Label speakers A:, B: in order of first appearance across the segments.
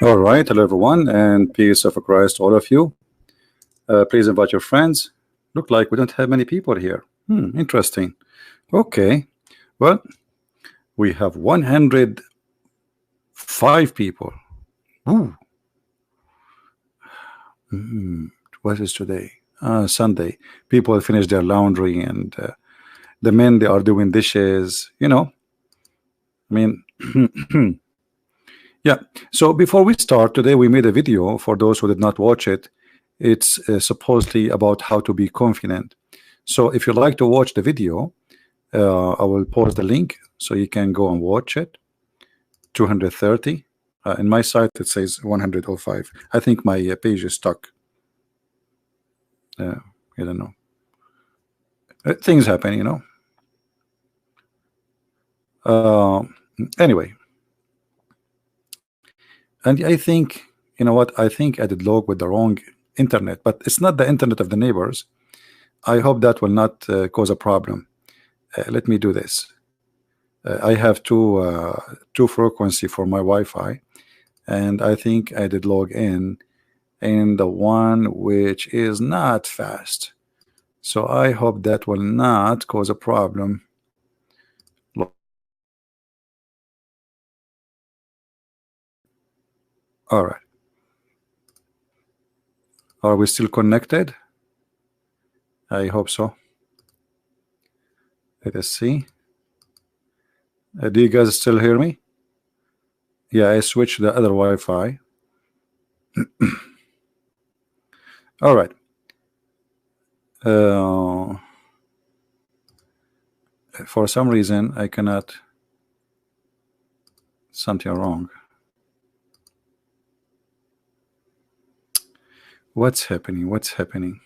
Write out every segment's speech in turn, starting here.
A: All right, hello everyone, and peace of Christ to all of you. Please invite your friends. Look like we don't have many people here. Interesting. Okay, well, we have 105 people. Ooh. What is today? Sunday. People finish their laundry, and the men, they are doing dishes. I mean, yeah. So before we start today, we made a video for those who did not watch it. It's supposedly about how to be confident. So if you'd like to watch the video, I will post the link so you can go and watch it. 230. In my site it says 105. I think my page is stuck. I don't know. Things happen, Anyway, and I think, you know what, I think I did log with the wrong internet, but it's not the internet of the neighbors. I hope that will not cause a problem. Let me do this. I have two frequency for my Wi-Fi, and I think I did log in the one which is not fast. So I hope that will not cause a problem. All right. Are we still connected? I hope so. Let us see. Do you guys still hear me? Yeah, I switched the other Wi-Fi. All right. For some reason I cannot. Something wrong. What's happening? What's happening?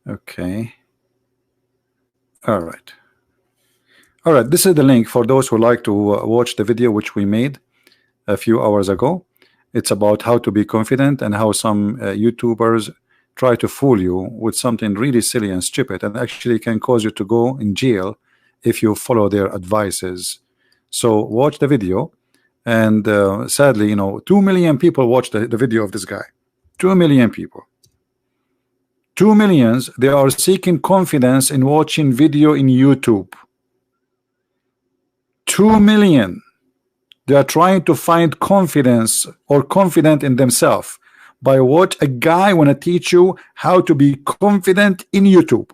A: Okay. All right. All right. This is the link for those who like to watch the video which we made a few hours ago. It's about how to be confident and how some YouTubers try to fool you with something really silly and stupid, and actually can cause you to go in jail if you follow their advices. So watch the video. And sadly, 2 million people watched the video of this guy. 2 million people. 2 millions, they are seeking confidence in watching video in YouTube. 2 million. They are trying to find confidence or confident in themselves by what a guy want to teach you how to be confident in YouTube.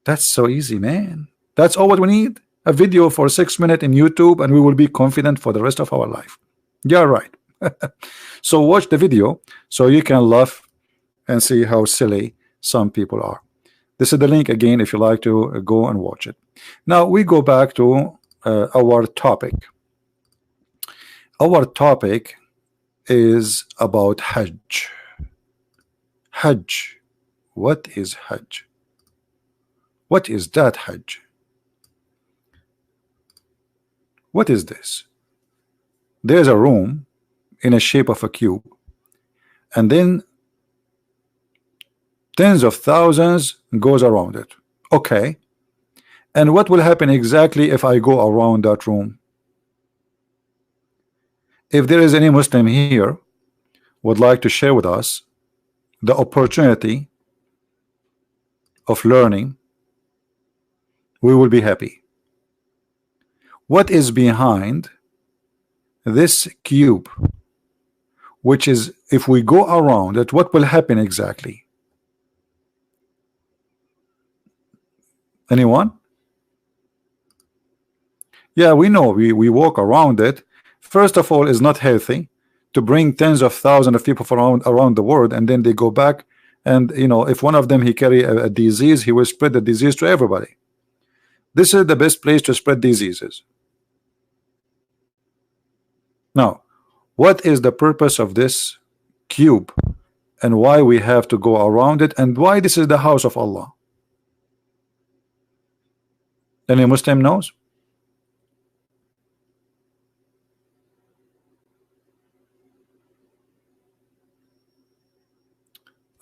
A: That's so easy, man. That's all what we need. A video for 6 minutes in YouTube, and we will be confident for the rest of our life. Yeah, right. So watch the video so you can laugh and see how silly some people are. This is the link again if you like to go and watch it. Now we go back to our topic. Our topic is about Hajj. Hajj. What is Hajj? What is that Hajj? What is this? There's a room in a shape of a cube, and then tens of thousands goes around it. Okay. And what will happen exactly if I go around that room? If there is any Muslim here would like to share with us the opportunity of learning, we will be happy. What is behind this cube, which is, if we go around it, what will happen exactly? Anyone? Yeah, we know we walk around it. First of all, it's not healthy to bring tens of thousands of people from around the world, and then they go back, and if one of them he carry a disease, he will spread the disease to everybody. This is the best place to spread diseases. Now, what is the purpose of this cube, and why we have to go around it, and why this is the house of Allah? Any Muslim knows?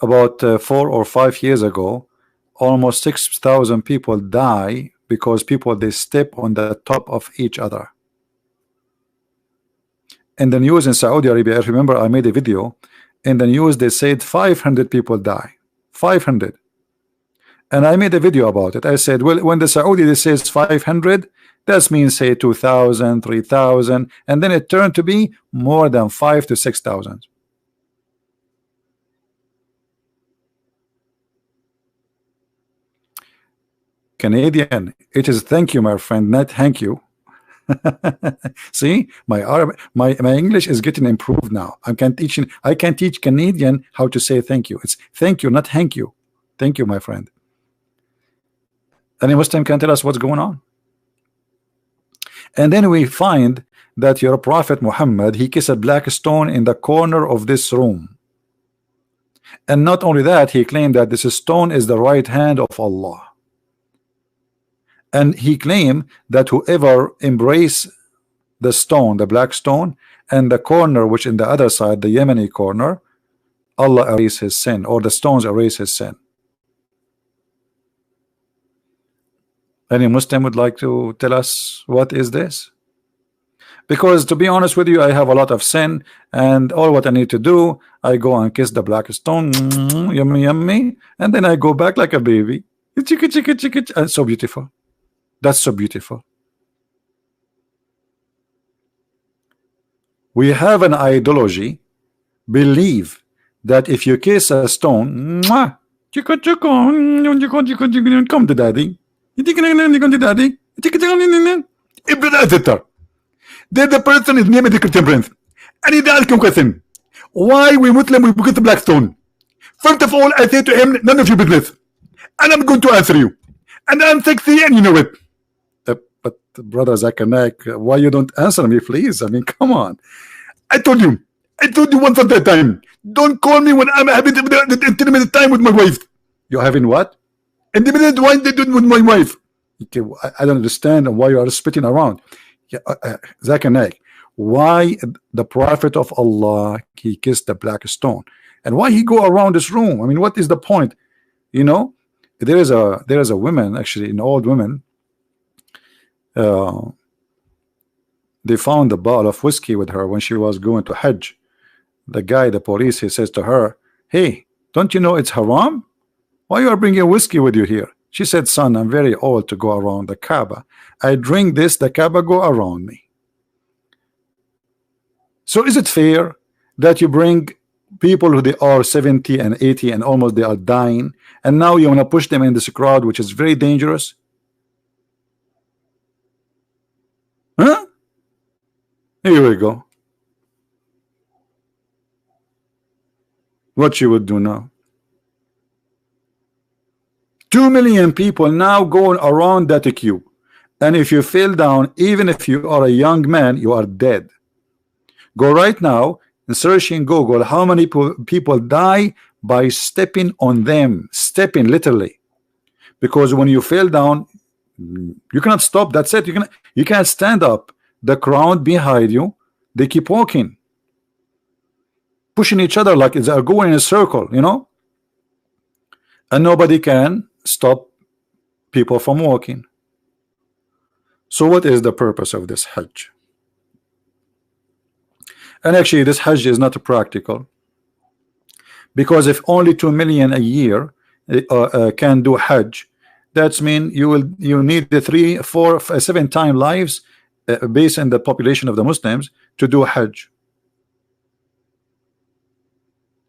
A: About 4 or 5 years ago, almost 6,000 people die because people they step on the top of each other. in the news in Saudi Arabia, I remember I made a video in the news. They said 500 people die, 500, and I made a video about it. I said, well, when the Saudi they says 500, that means say 2,000, 3,000, and then it turned to be more than 5,000 to 6,000. Canadian, it is thank you, my friend, not thank you. See, my English is getting improved now. I can teach Canadian how to say thank you. It's thank you, not thank you. Thank you, my friend. Any Muslim can tell us what's going on. And then we find that your prophet Muhammad, he kissed a black stone in the corner of this room. And not only that, he claimed that this stone is the right hand of Allah. And he claimed that whoever embrace the stone, the black stone, and the corner which in the other side, the Yemeni corner, Allah erase his sin, or the stones erase his sin. Any Muslim would like to tell us what is this? Because to be honest with you, I have a lot of sin, and all what I need to do, I go and kiss the black stone, yummy yummy, and then I go back like a baby. Chicka chicka chicka, and so beautiful. That's so beautiful. We have an ideology, believe that if you kiss a stone, come to daddy. Daddy. The person is named the Christian prince. And he asked him question. Why we Muslim we get the black stone? First of all, I say to him, none of your business. And I'm going to answer you. And I'm sexy and you know it. But brother Zakir Naik, why you don't answer me, please? I mean, come on. I told you once at that time. Don't call me when I'm having the intimate time with my wife. You're having what? Intimate wine they do with my wife. Okay, I don't understand why you are spitting around. Zakir Naik, why the Prophet of Allah he kissed the black stone, and why he go around this room? I mean, what is the point? You know, there is a woman, actually an old woman. They found a bottle of whiskey with her when she was going to Hajj. The guy, the police, he says to her, hey, don't you know it's haram? Why you are bringing whiskey with you here? She said, son, I'm very old to go around the Kaaba. I drink this, the Kaaba go around me. So is it fair that you bring people who they are 70 and 80 and almost they are dying, and now you want to push them in this crowd which is very dangerous? Huh? Here we go. What you would do now? 2 million people now going around that queue, and if you fell down, even if you are a young man, you are dead. Go right now and search in Google how many people die by stepping on them, stepping literally, because when you fell down, you cannot stop. That's it. You can't stand up. The crowd behind you, they keep walking, pushing each other like they are going in a circle, you know, and nobody can stop people from walking. So what is the purpose of this Hajj? And actually this Hajj is not practical, because if only 2 million a year can do Hajj, that's mean you need the 3, 4, 7 times lives based on the population of the Muslims to do Hajj.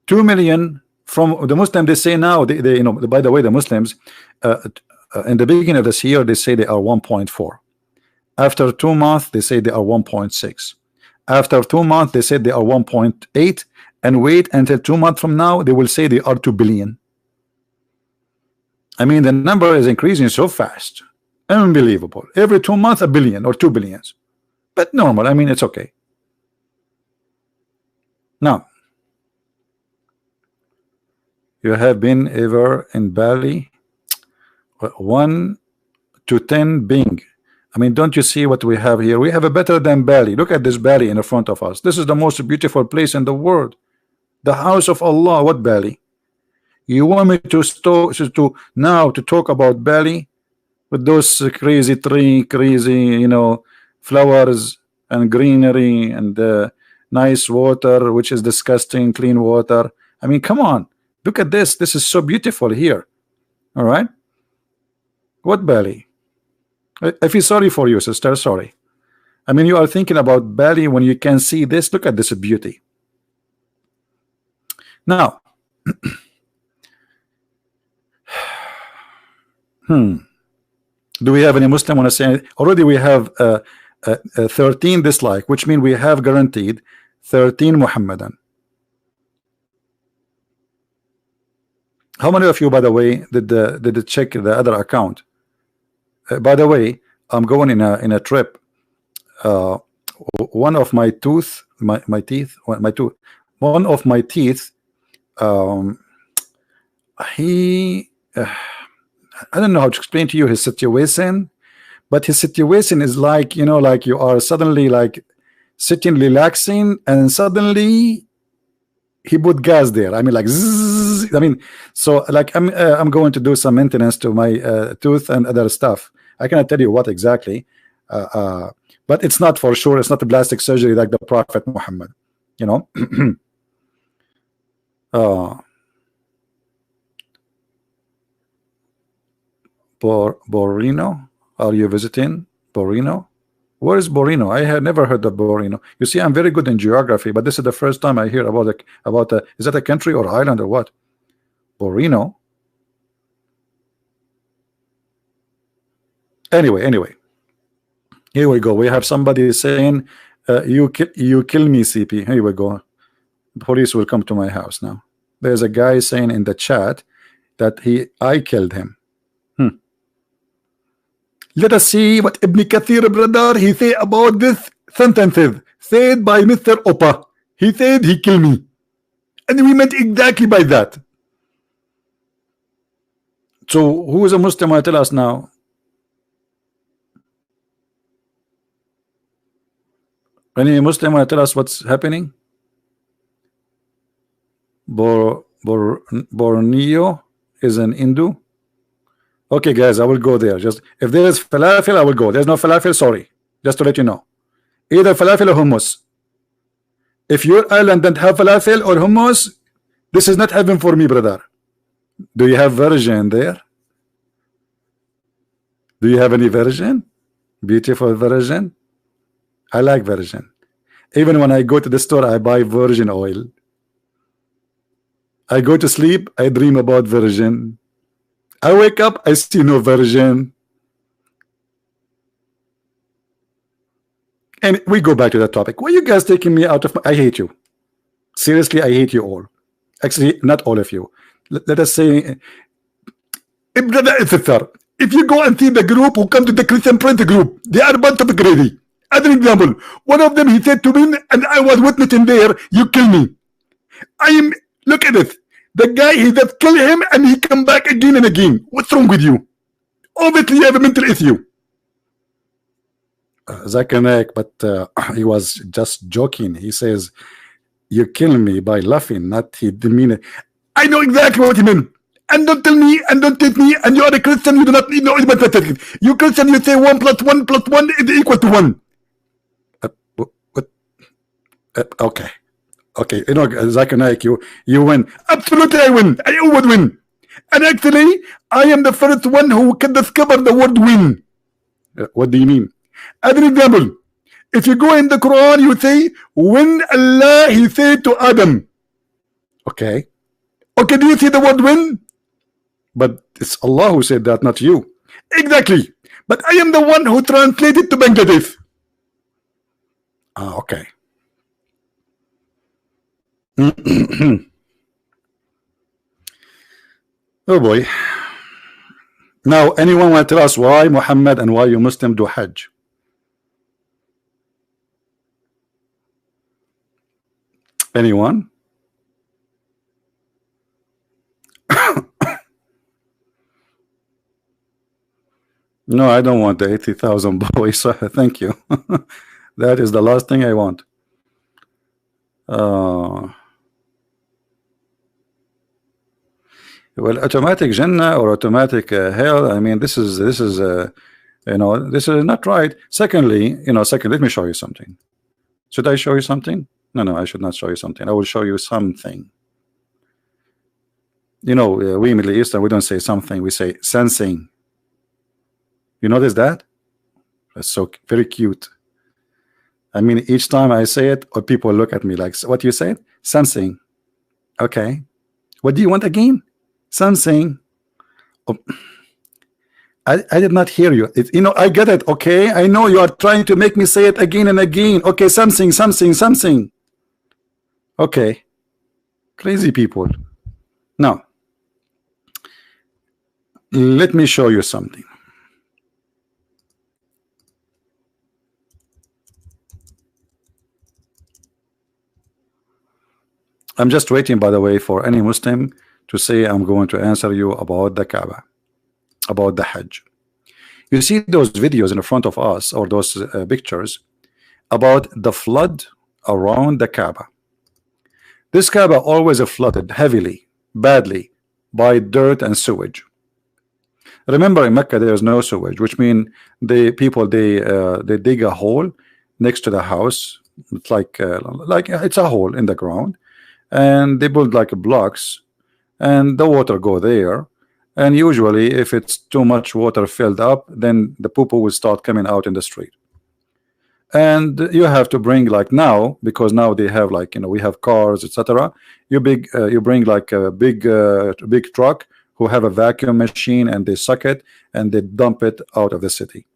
A: 2 million from the Muslim, they say now, they you know, by the way, the Muslims in the beginning of this year they say they are 1.4. After 2 months they say they are 1.6. After 2 months they said they are 1.8, and wait until 2 months from now they will say they are 2 billion. I mean, the number is increasing so fast, unbelievable. Every 2 months a billion or 2 billions, but normal. I mean, it's okay. Now, you have been ever in Bali? 1 to 10 Bing. I mean, don't you see what we have here? We have a better than Bali. Look at this Bali in the front of us. This is the most beautiful place in the world, the house of Allah. What Bali? You want me to now to talk about Bali with those crazy tree, crazy, you know, flowers and greenery and nice water, which is disgusting, clean water. I mean, come on, look at this. This is so beautiful here. All right. What Bali? I feel sorry for you, sister. Sorry. I mean, you are thinking about Bali when you can see this. Look at this beauty. Now, do we have any Muslim want to say anything? Already we have 13 dislike, which means we have guaranteed 13 Muhammadan. How many of you, by the way, did check the other account? By the way, I'm going in a trip. One of my teeth, one of my teeth, he I don't know how to explain to you his situation, but his situation is like, you know, like you are suddenly like sitting relaxing and suddenly he put gas there. I mean, like zzz, I mean, so like I'm going to do some maintenance to my tooth and other stuff. I cannot tell you what exactly, but it's not for sure. It's not a plastic surgery like the Prophet Muhammad, you know. Borino, are you visiting Borino? Where is Borino? I had never heard of Borino. You see, I'm very good in geography, but this is the first time I hear about is that a country or island or what? Borino. Anyway, here we go. We have somebody saying, you kill me, CP. Here we go. The police will come to my house now. There's a guy saying in the chat that I killed him. Let us see what Ibn Kathir, brother, he say about this sentences said by Mr. Opa. He said he killed me, and we meant exactly by that. So who is a Muslim? Tell us now. Any Muslim tell us what's happening? Borneo is an Hindu. Okay, guys, I will go there. Just if there is falafel, I will go. There's no falafel, sorry. Just to let you know. Either falafel or hummus. If your island doesn't have falafel or hummus, this is not heaven for me, brother. Do you have virgin there? Do you have any virgin? Beautiful virgin? I like virgin. Even when I go to the store, I buy virgin oil. I go to sleep, I dream about virgin. I wake up, I see no virgin. And we go back to that topic. Why are you guys taking me out of I hate you. Seriously, I hate you all. Actually, not all of you. Let us say, if you go and see the group who come to the Christian Prince group, they are a bunch of crazy. As an example, one of them, he said to me, and I was witnessing there, you kill me. Look at this. The guy, he just kill him and he come back again and again. What's wrong with you? Obviously, you have a mental issue. Zakir Naik, but he was just joking. He says, you kill me by laughing, not he didn't mean it. I know exactly what he meant. And don't tell me, and don't take me, and you are a Christian, you do not need no arithmetics. You Christian, you say 1 + 1 + 1 is equal to 1. What? Okay. Okay, you know, Zakir Naik, you win. Absolutely, I win. I always win. And actually, I am the first one who can discover the word win. What do you mean? As an example, if you go in the Quran, you say, when Allah, he said to Adam. Okay. Okay, do you see the word win? But it's Allah who said that, not you. Exactly. But I am the one who translated to Bangladesh. Okay. Oh boy. Now, anyone want to tell us why Muhammad and why you Muslim do Hajj? Anyone? No, I don't want the 80,000 boys. Thank you. That is the last thing I want. Well, automatic Jannah or automatic hell. I mean, this is you know, this is not right. Secondly, let me show you something. Should I show you something? No, I should not show you something. I will show you something. You know, we Middle Eastern, we don't say something, we say sensing. You notice that? That's so very cute. I mean, each time I say it, or people look at me like, what you said? Sensing. Okay. What do you want again? Something. Oh, I did not hear you. You know, I get it. Okay, I know you are trying to make me say it again and again. Okay, something. Okay, crazy people. Now, let me show you something. I'm just waiting, by the way, for any Muslim to say I'm going to answer you about the Kaaba, about the Hajj. You see those videos in front of us, or those pictures about the flood around the Kaaba. This Kaaba always flooded heavily, badly, by dirt and sewage. Remember, in Mecca there is no sewage, which means the people they dig a hole next to the house. It's like it's a hole in the ground, and they build like blocks, and the water go there. And usually, if it's too much water filled up, then the poo-poo will start coming out in the street. And you have to bring, like now, because now they have, like, you know, we have cars, etc. You bring like a big truck who have a vacuum machine, and they suck it and they dump it out of the city.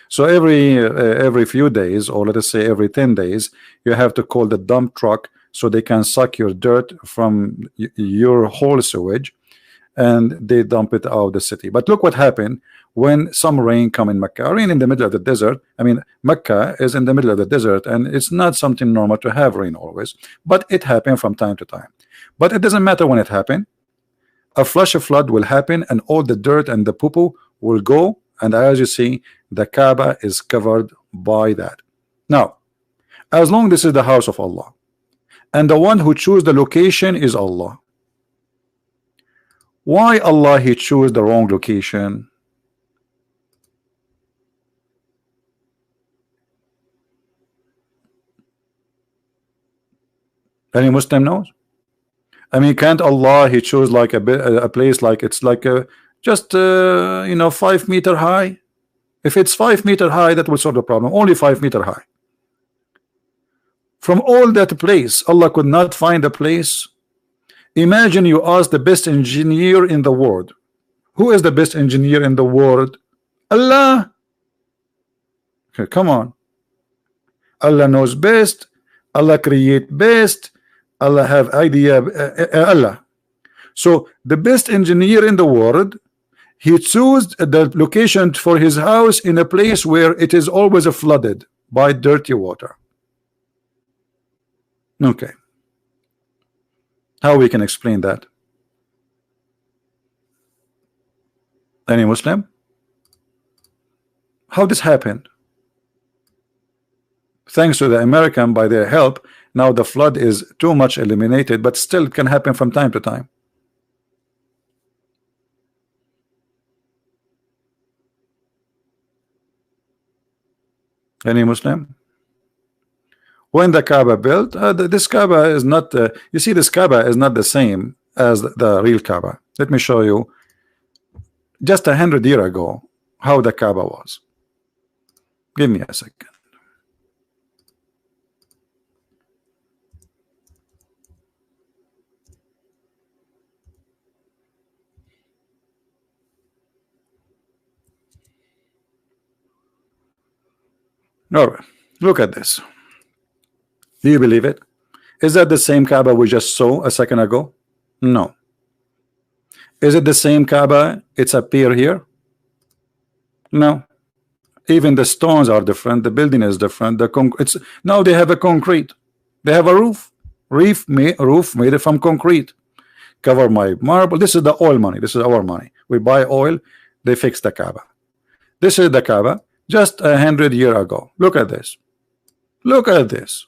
A: So every few days, or let us say every 10 days, you have to call the dump truck so they can suck your dirt from your whole sewage, and they dump it out of the city. But look what happened when some rain come in Mecca. Rain in the middle of the desert. I mean, Mecca is in the middle of the desert, and it's not something normal to have rain always, but it happened from time to time. But it doesn't matter when it happened. A flash of flood will happen, and all the dirt and the poo-poo will go, and as you see, the Kaaba is covered by that. Now, as long this is the house of Allah, and the one who choose the location is Allah, why Allah he chose the wrong location? Any Muslim knows? I mean, can't Allah he chose like a place like it's like just you know, 5 meter high? If it's 5 meter high, that will solve the problem. Only 5 meter high. From all that place, Allah could not find a place. Imagine you ask the best engineer in the world. Who is the best engineer in the world? Allah. Okay, come on. Allah knows best. Allah create best. Allah have idea. Allah. So the best engineer in the world, he chose the location for his house in a place where it is always flooded by dirty water. Okay. How we can explain that? Any Muslim? How this happened? Thanks to the American, by their help, now the flood is too much eliminated, but still it can happen from time to time. Any Muslim? When the Kaaba built, this Kaaba is not, you see, this Kaaba is not the same as the real Kaaba. Let me show you just 100 years ago how the Kaaba was. Give me a second. All right, look at this. Do you believe it? Is that the same Kaaba we just saw a second ago? No. Is it the same Kaaba? It's appear here? No. Even the stones are different. The building is different. It's now they have a concrete. They have a roof. Roof made from concrete. Cover my marble. This is the oil money. This is our money. We buy oil. They fix the Kaaba. This is the Kaaba just 100 years ago. Look at this. Look at this.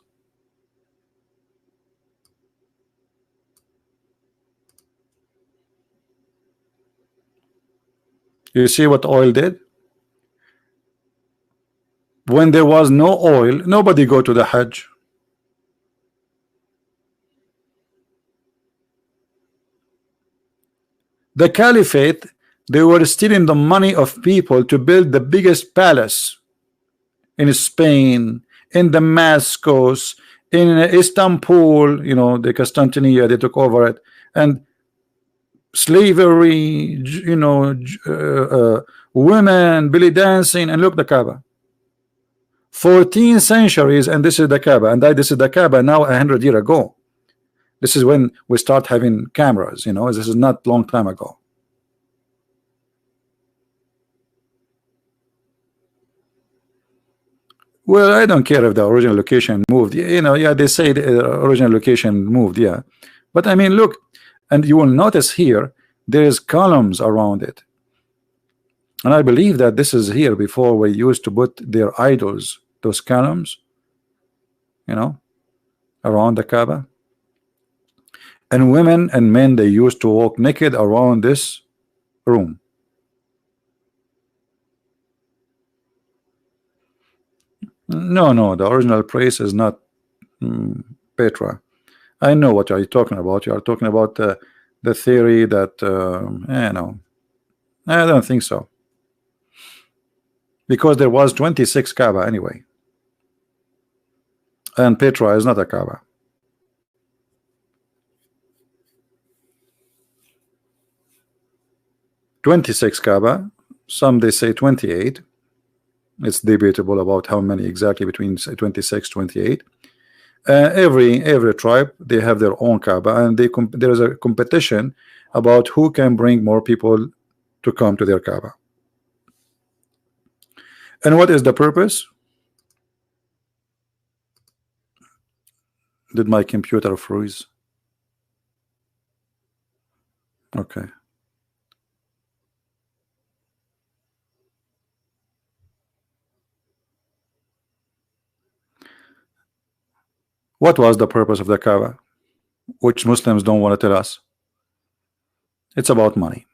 A: You see what oil did? When there was no oil, nobody go to the Hajj. The caliphate, they were stealing the money of people to build the biggest palace in Spain, in Damascus, in Istanbul, you know, the Constantinople, they took over it, and slavery, you know, women, belly dancing, and look, the Kaaba. 14 centuries, and this is the Kaaba, and this is the Kaaba now 100 years ago. This is when we start having cameras, you know, this is not long time ago. Well, I don't care if the original location moved, you know, yeah, they say the original location moved, yeah. But I mean, look, and you will notice here, there is columns around it. And I believe that this is here before we used to put their idols, those columns, you know, around the Kaaba. And women and men, they used to walk naked around this room. No, the original place is not Petra. I know what you're talking about. You are talking about the theory that, no, I don't think so. Because there was 26 Kaaba anyway. And Petra is not a Kaaba. "26 Kaaba, some they say 28. It's debatable about how many exactly, between 26, 28. Every tribe, they have their own Kaaba, and there is a competition about who can bring more people to come to their Kaaba. And what is the purpose? Did my computer freeze? Okay. What was the purpose of the Kaaba, which Muslims don't want to tell us? It's about money.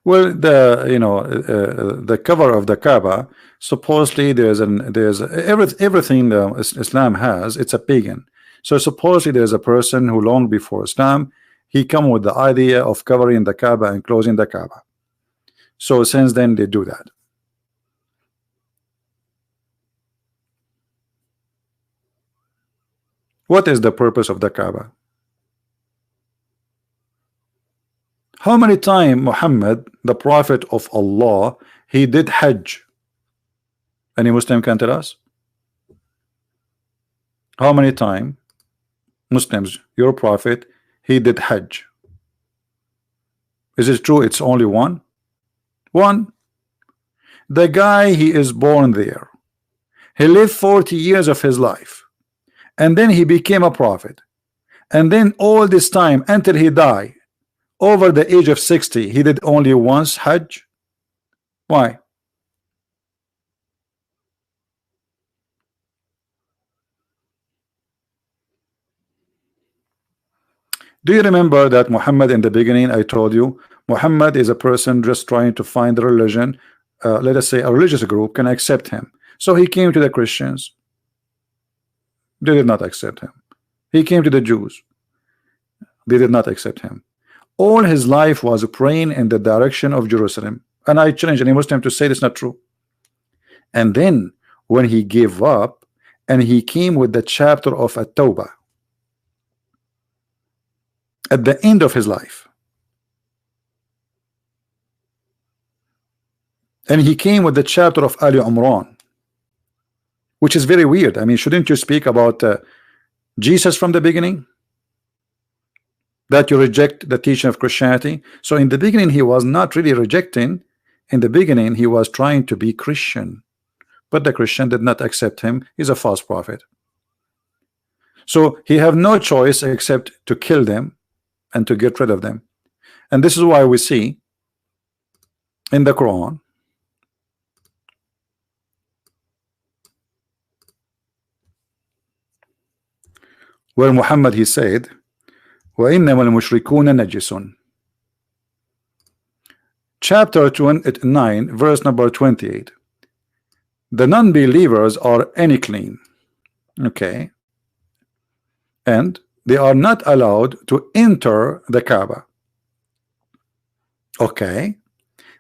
A: Well, the cover of the Kaaba, supposedly there's everything Islam has, it's a pagan. So supposedly there's a person who long before Islam, he come with the idea of covering the Kaaba and closing the Kaaba. So since then they do that. What is the purpose of the Kaaba? How many times Muhammad, the prophet of Allah, he did Hajj? Any Muslim can tell us? How many times Muslims, your prophet, he did Hajj? Is it true it's only one? One. The guy, he is born there. He lived 40 years of his life. And then he became a prophet. And then all this time until he died, over the age of 60, he did only once Hajj. Why? Do you remember that Muhammad, in the beginning, I told you, Muhammad is a person just trying to find a religion, let us say a religious group can accept him. So he came to the Christians. They did not accept him. He came to the Jews. They did not accept him. All his life was praying in the direction of Jerusalem. And I challenge any Muslim to say this is not true. And then when he gave up and he came with the chapter of At-Tawbah at the end of his life, and he came with the chapter of Ali Imran, which is very weird. I mean, shouldn't you speak about Jesus from the beginning? That you reject the teaching of Christianity. So in the beginning he was not really rejecting. In the beginning he was trying to be Christian, but the Christian did not accept him. He's a false prophet. So he have no choice except to kill them and to get rid of them. And this is why we see in the Quran where Muhammad, he said, وَإِنَّمَا الْمُشْرِكُونَ نَجِسٌ. Chapter 9, verse number 28. The non-believers are unclean. Okay. and they are not allowed to enter the Kaaba. Okay,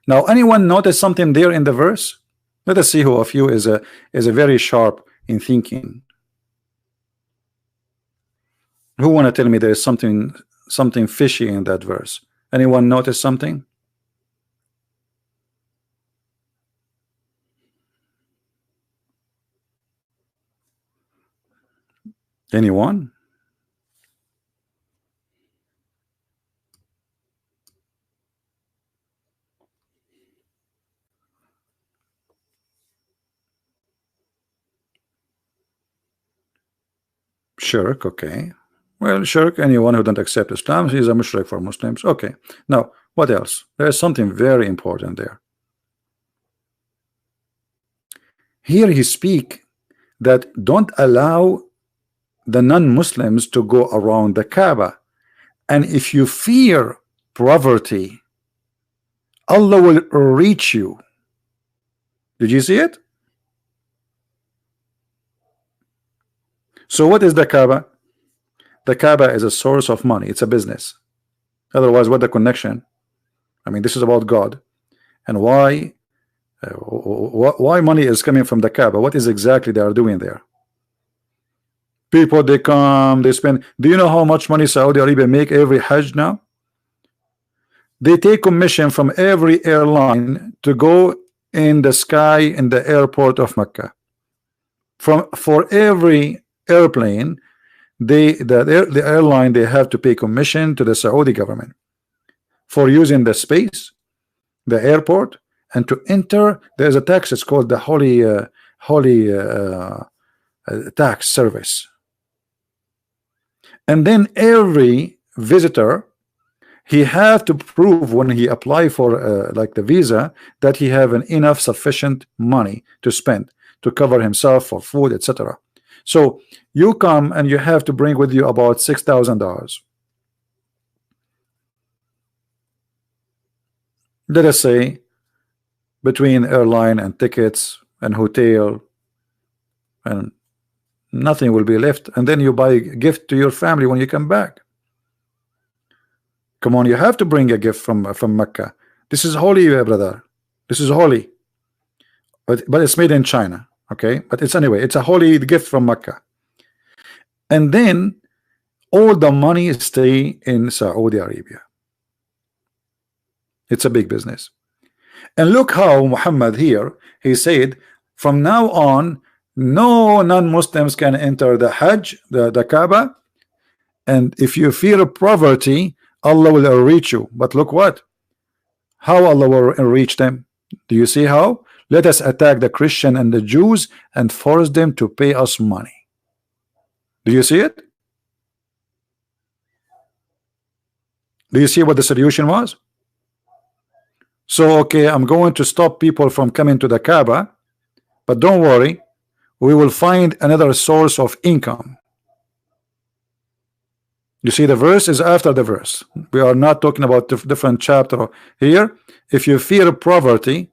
A: now anyone notice something there in the verse? Let us see who of you is a very sharp in thinking. Who want to tell me there is something fishy in that verse? Anyone notice something? Anyone? Shirk, okay. Well, shirk, anyone who don't accept Islam, he is a mushrik for Muslims. Okay. Now, what else? There's something very important there. Here he speak that don't allow the non-Muslims to go around the Kaaba. And if you fear poverty, Allah will reach you. Did you see it? So what is the Kaaba? The Kaaba is a source of money. It's a business. Otherwise, what the connection? I mean, this is about God. And why money is coming from the Kaaba? What is exactly they are doing there? People, they come, they spend. Do you know how much money Saudi Arabia make every Hajj now? They take commission from every airline to go in the sky in the airport of Mecca. For every airplane, the airline, they have to pay commission to the Saudi government for using the space, the airport, and to enter. There's a tax. It's called the holy tax service. And then every visitor, he have to prove when he apply for like the visa that he have enough sufficient money to spend to cover himself for food, etc. So you come and you have to bring with you about $6,000. Let us say between airline and tickets and hotel, and nothing will be left, and then you buy a gift to your family when you come back. Come on, you have to bring a gift from Mecca. This is holy, brother. This is holy, but it's made in China. Okay, but it's anyway, it's a holy gift from Mecca. And then all the money stay in Saudi Arabia. It's a big business. And look how Muhammad here, he said from now on no non-Muslims can enter the Hajj, the Kaaba, and if you fear poverty, Allah will reach you. But look what, how Allah will reach them. Do you see how? Let us attack the Christian and the Jews and force them to pay us money. Do you see it? Do you see what the solution was? So okay, I'm going to stop people from coming to the Kaaba, but don't worry, we will find another source of income. You see, the verse is after the verse. We are not talking about different chapter here. If you fear poverty,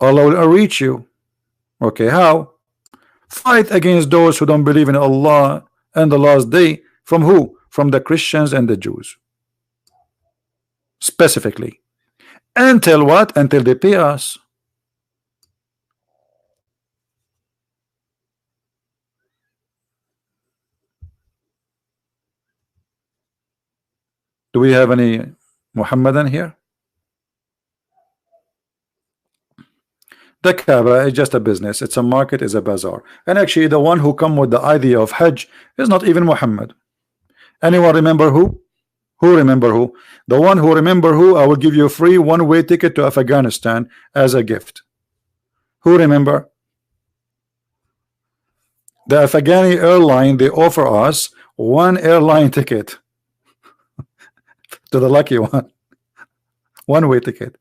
A: Allah will reach you. Okay, how? Fight against those who don't believe in Allah and the last day. From who? From the Christians and the Jews. Specifically. Until what? Until they pay us. Do we have any Muhammadan here? The Kaaba is just a business. It's a market, it's a bazaar. And actually the one who come with the idea of Hajj is not even Muhammad. Anyone remember who? Who remember who? The one who remember who, I will give you a free one-way ticket to Afghanistan as a gift. Who remember? The Afghani airline, they offer us one airline ticket to the lucky one. One-way ticket.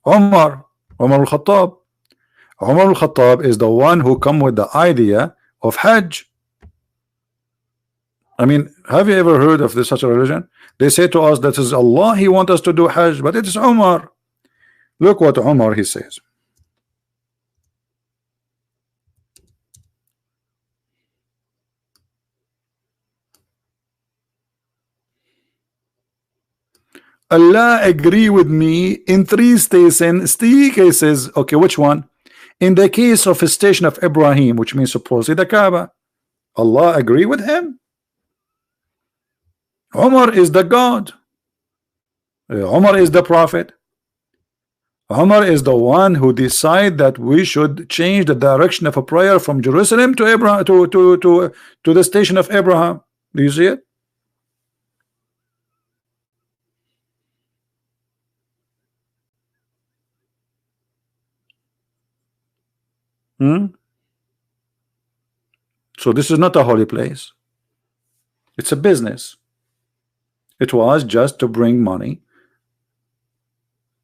A: Umar al-Khattab. Umar al-Khattab is the one who come with the idea of Hajj. I mean, have you ever heard of such a religion? They say to us that is Allah, He wants us to do Hajj, but it is Umar. Look what Umar he says. Allah agree with me in three cases. Okay, which one? In the case of a station of Ibrahim, which means supposedly the Kaaba, Allah agree with him. Umar is the God. Umar is the prophet. Umar is the one who decide that we should change the direction of a prayer from Jerusalem to Abraham to the station of Abraham. Do you see it? So this is not a holy place. It's a business. It was just to bring money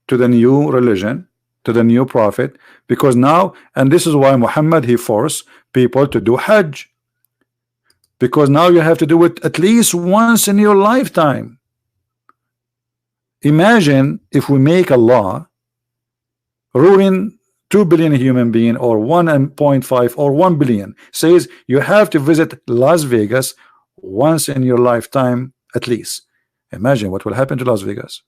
A: to the new religion, to the new prophet, because now, and this is why Muhammad, he forced people to do Hajj, because now you have to do it at least once in your lifetime. Imagine if we make a law ruling 2 billion human being, or 1.5 or 1 billion, says you have to visit Las Vegas once in your lifetime at least. Imagine what will happen to Las Vegas.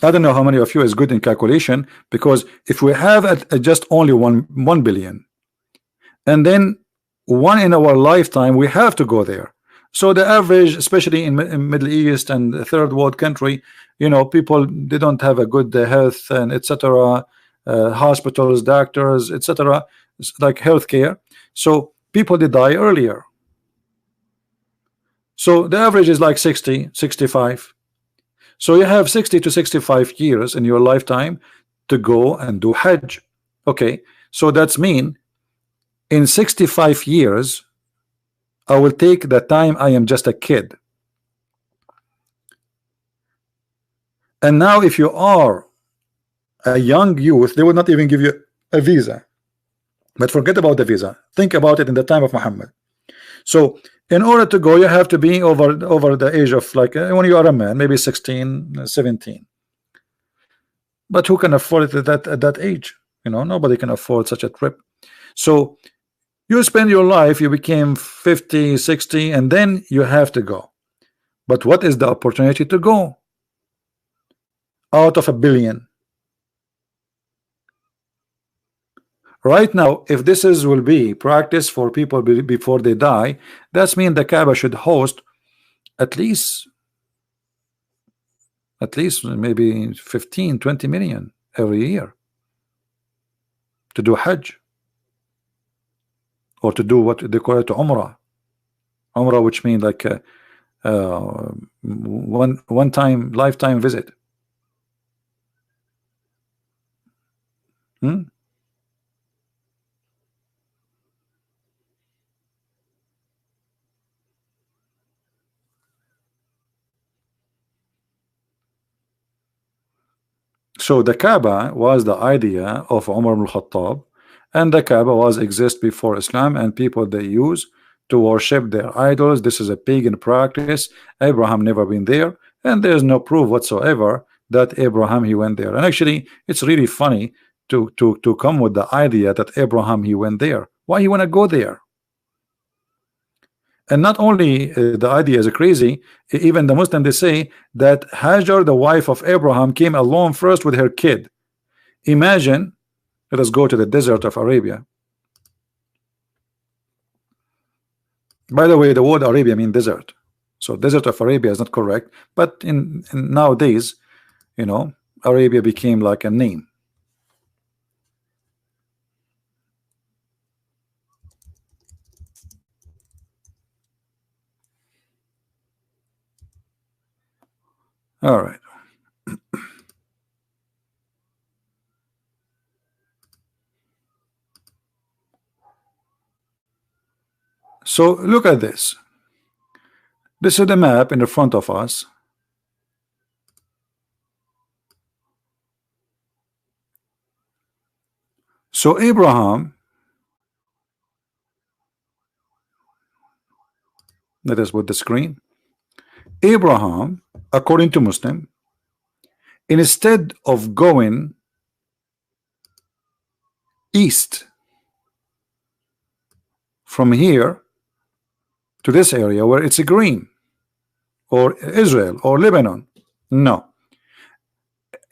A: I don't know how many of you is good in calculation, because if we have just only 1 billion, and then one in our lifetime, we have to go there. So the average, especially in Middle East and third world country, you know, people, they don't have a good health and etc. Hospitals, doctors, etc. like healthcare. So people, they die earlier. So the average is like 60, 65. So you have 60 to 65 years in your lifetime to go and do Hajj. Okay, so that's mean in 65 years I will take the time I am just a kid. And now if you are a young youth, they will not even give you a visa. But forget about the visa. Think about it in the time of Muhammad. So in order to go, you have to be over the age of, like, when you are a man, maybe 16, 17. But who can afford it at that age? You know, nobody can afford such a trip. So you spend your life, you became 50, 60, and then you have to go. But what is the opportunity to go out of 1 billion? Right now, if this will be practice for people before they die, that's mean the Kaaba should host at least maybe 15, 20 million every year to do Hajj, or to do what they call it, Umrah. Umrah, which means like one time lifetime visit. So the Kaaba was the idea of Umar ibn Khattab, and the Kaaba was exist before Islam, and people, they use to worship their idols. This is a pagan practice. Abraham never been there, and there's no proof whatsoever that Abraham, he went there. And actually, it's really funny to come with the idea that Abraham, he went there. Why he want to go there? And not only the idea is crazy, even the Muslim, they say that Hajar, the wife of Abraham, came alone first with her kid. Imagine, let us go to the desert of Arabia. By the way, the word Arabia means desert. So desert of Arabia is not correct, but in nowadays, you know, Arabia became like a name. All right. So look at this. This is the map in the front of us. So Abraham, let us put the screen. Abraham, according to Muslim, instead of going east from here, to this area where it's green, or Israel or Lebanon. No.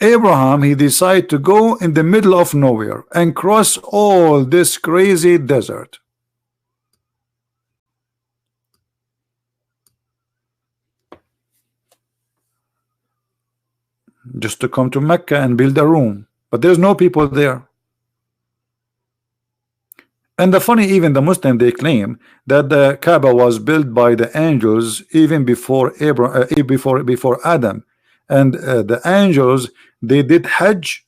A: Abraham, he decided to go in the middle of nowhere and cross all this crazy desert. Just to come to Mecca and build a room. But there's no people there. And the funny, even the Muslim, they claim that the Kaaba was built by the angels even before before Adam. And the angels, they did Hajj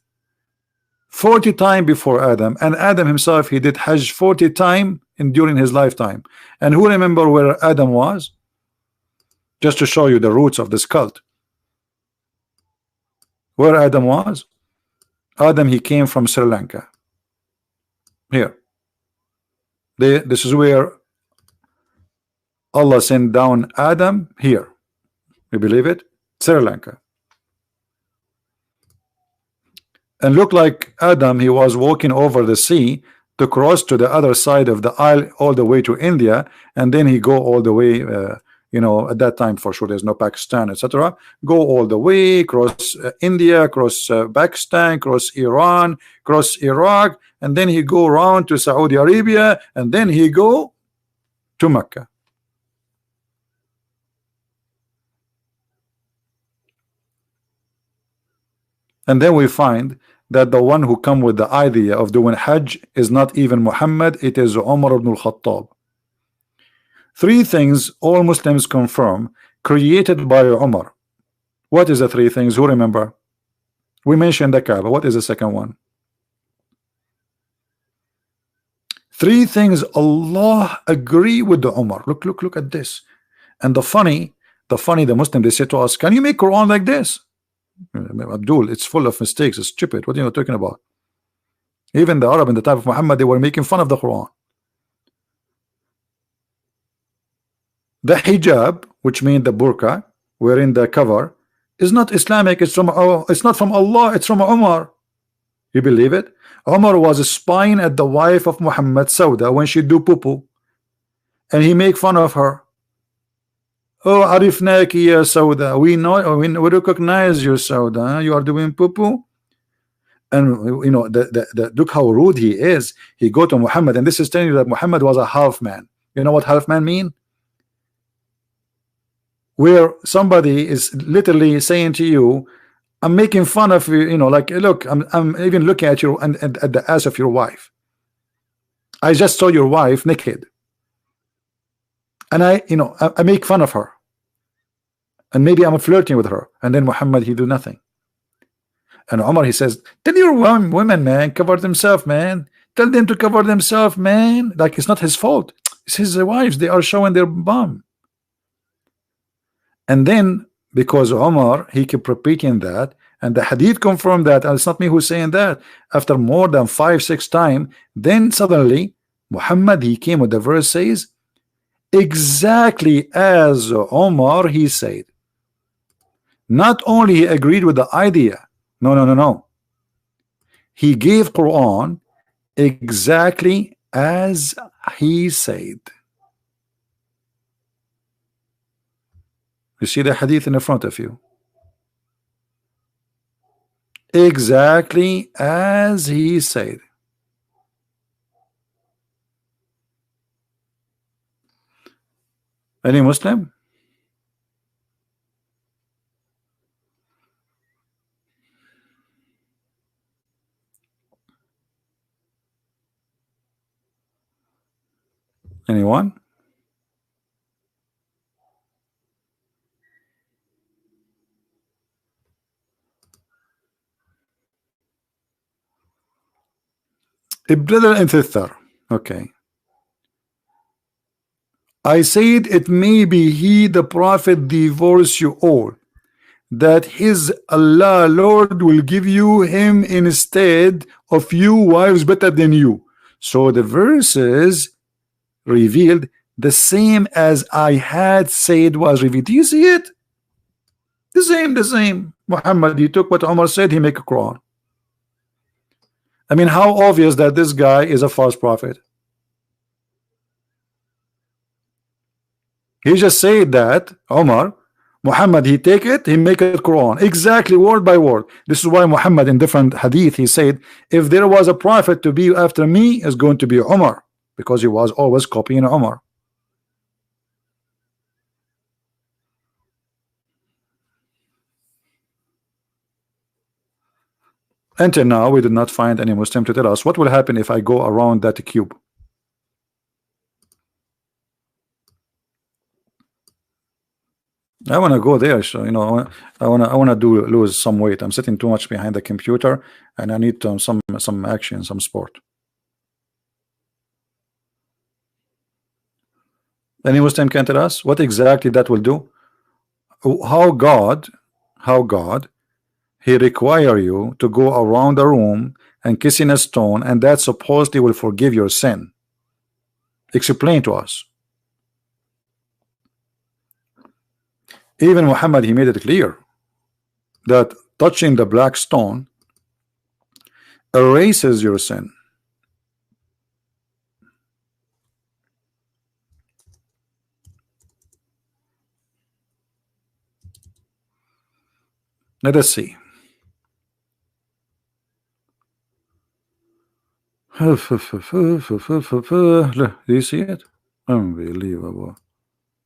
A: 40 times before Adam, and Adam himself, he did Hajj 40 times during his lifetime. And who remember where Adam was? Just to show you the roots of this cult. Where Adam was? Adam, he came from Sri Lanka. Here. This is where Allah sent down Adam, here. You believe it? Sri Lanka. And look like Adam, he was walking over the sea to cross to the other side of the isle all the way to India, and then he go all the way, you know, at that time for sure there's no Pakistan, etc. Go all the way, cross India, cross Pakistan, cross Iran, cross Iraq, and then he go around to Saudi Arabia, and then he go to Mecca. And then we find that the one who come with the idea of doing Hajj is not even Muhammad, it is Umar ibn al-Khattab. Three things all Muslims confirm created by Umar. What is the three things? Who remember? We mentioned the Kaaba. What is the second one? Three things Allah agree with the Umar. Look at this. And the funny, the Muslim, they say to us, can you make Quran like this? Abdul, it's full of mistakes, it's stupid. What are you talking about? Even the Arab in the time of Muhammad, they were making fun of the Quran. The hijab, which means the burqa, wearing the cover, is not Islamic. It's not from Allah, it's from Umar. You believe it? Umar was spying at the wife of Muhammad, Sauda, when she do poo-poo, and he make fun of her. Oh, arithmetics, ya Sauda. We know, we recognize you, Sauda. You are doing poo-poo. And you know, look how rude he is. He go to Muhammad, and this is telling you that Muhammad was a half man. You know what half man mean? Where somebody is literally saying to you, I'm making fun of you, you know, like, look, I'm even looking at you and at the ass of your wife. I just saw your wife naked, and I make fun of her, and maybe I'm flirting with her, and then Muhammad, he do nothing. And Umar, he says, tell your women, man, cover themselves, man. Tell them to cover themselves, man. Like, it's not his fault, it's his wives, they are showing their bum. And then because Umar, he kept repeating that, and the hadith confirmed that, and it's not me who's saying that, after more than 5-6 times, then suddenly Muhammad, he came with the verse says exactly as Umar he said. Not only he agreed with the idea, no, he gave Quran exactly as he said. You see the hadith in the front of you. Exactly as he said. Any Muslim? Anyone? A brother and sister. Okay. I said it may be he, the prophet, divorce you all, that his Allah Lord will give you him instead of you wives better than you. So the verses revealed the same as I had said was revealed. Do you see it? The same. Muhammad, he took what Umar said, he make a Quran. I mean, how obvious that this guy is a false prophet. He just said that Omar, Muhammad, he take it, he make it Quran exactly word by word. This is why Muhammad in different hadith he said, if there was a prophet to be after me, is going to be Omar, because he was always copying Omar. Until now, we did not find any Muslim to tell us what will happen if I go around that cube. I want to go there, so you know, I want to do lose some weight. I'm sitting too much behind the computer, and I need some action, some sport. Any Muslim can tell us what exactly that will do? How God, He require you to go around the room and kissing a stone, and that supposedly will forgive your sin. Explain to us. Even Muhammad, he made it clear that touching the black stone erases your sin. Let us see. Do you see it? Unbelievable.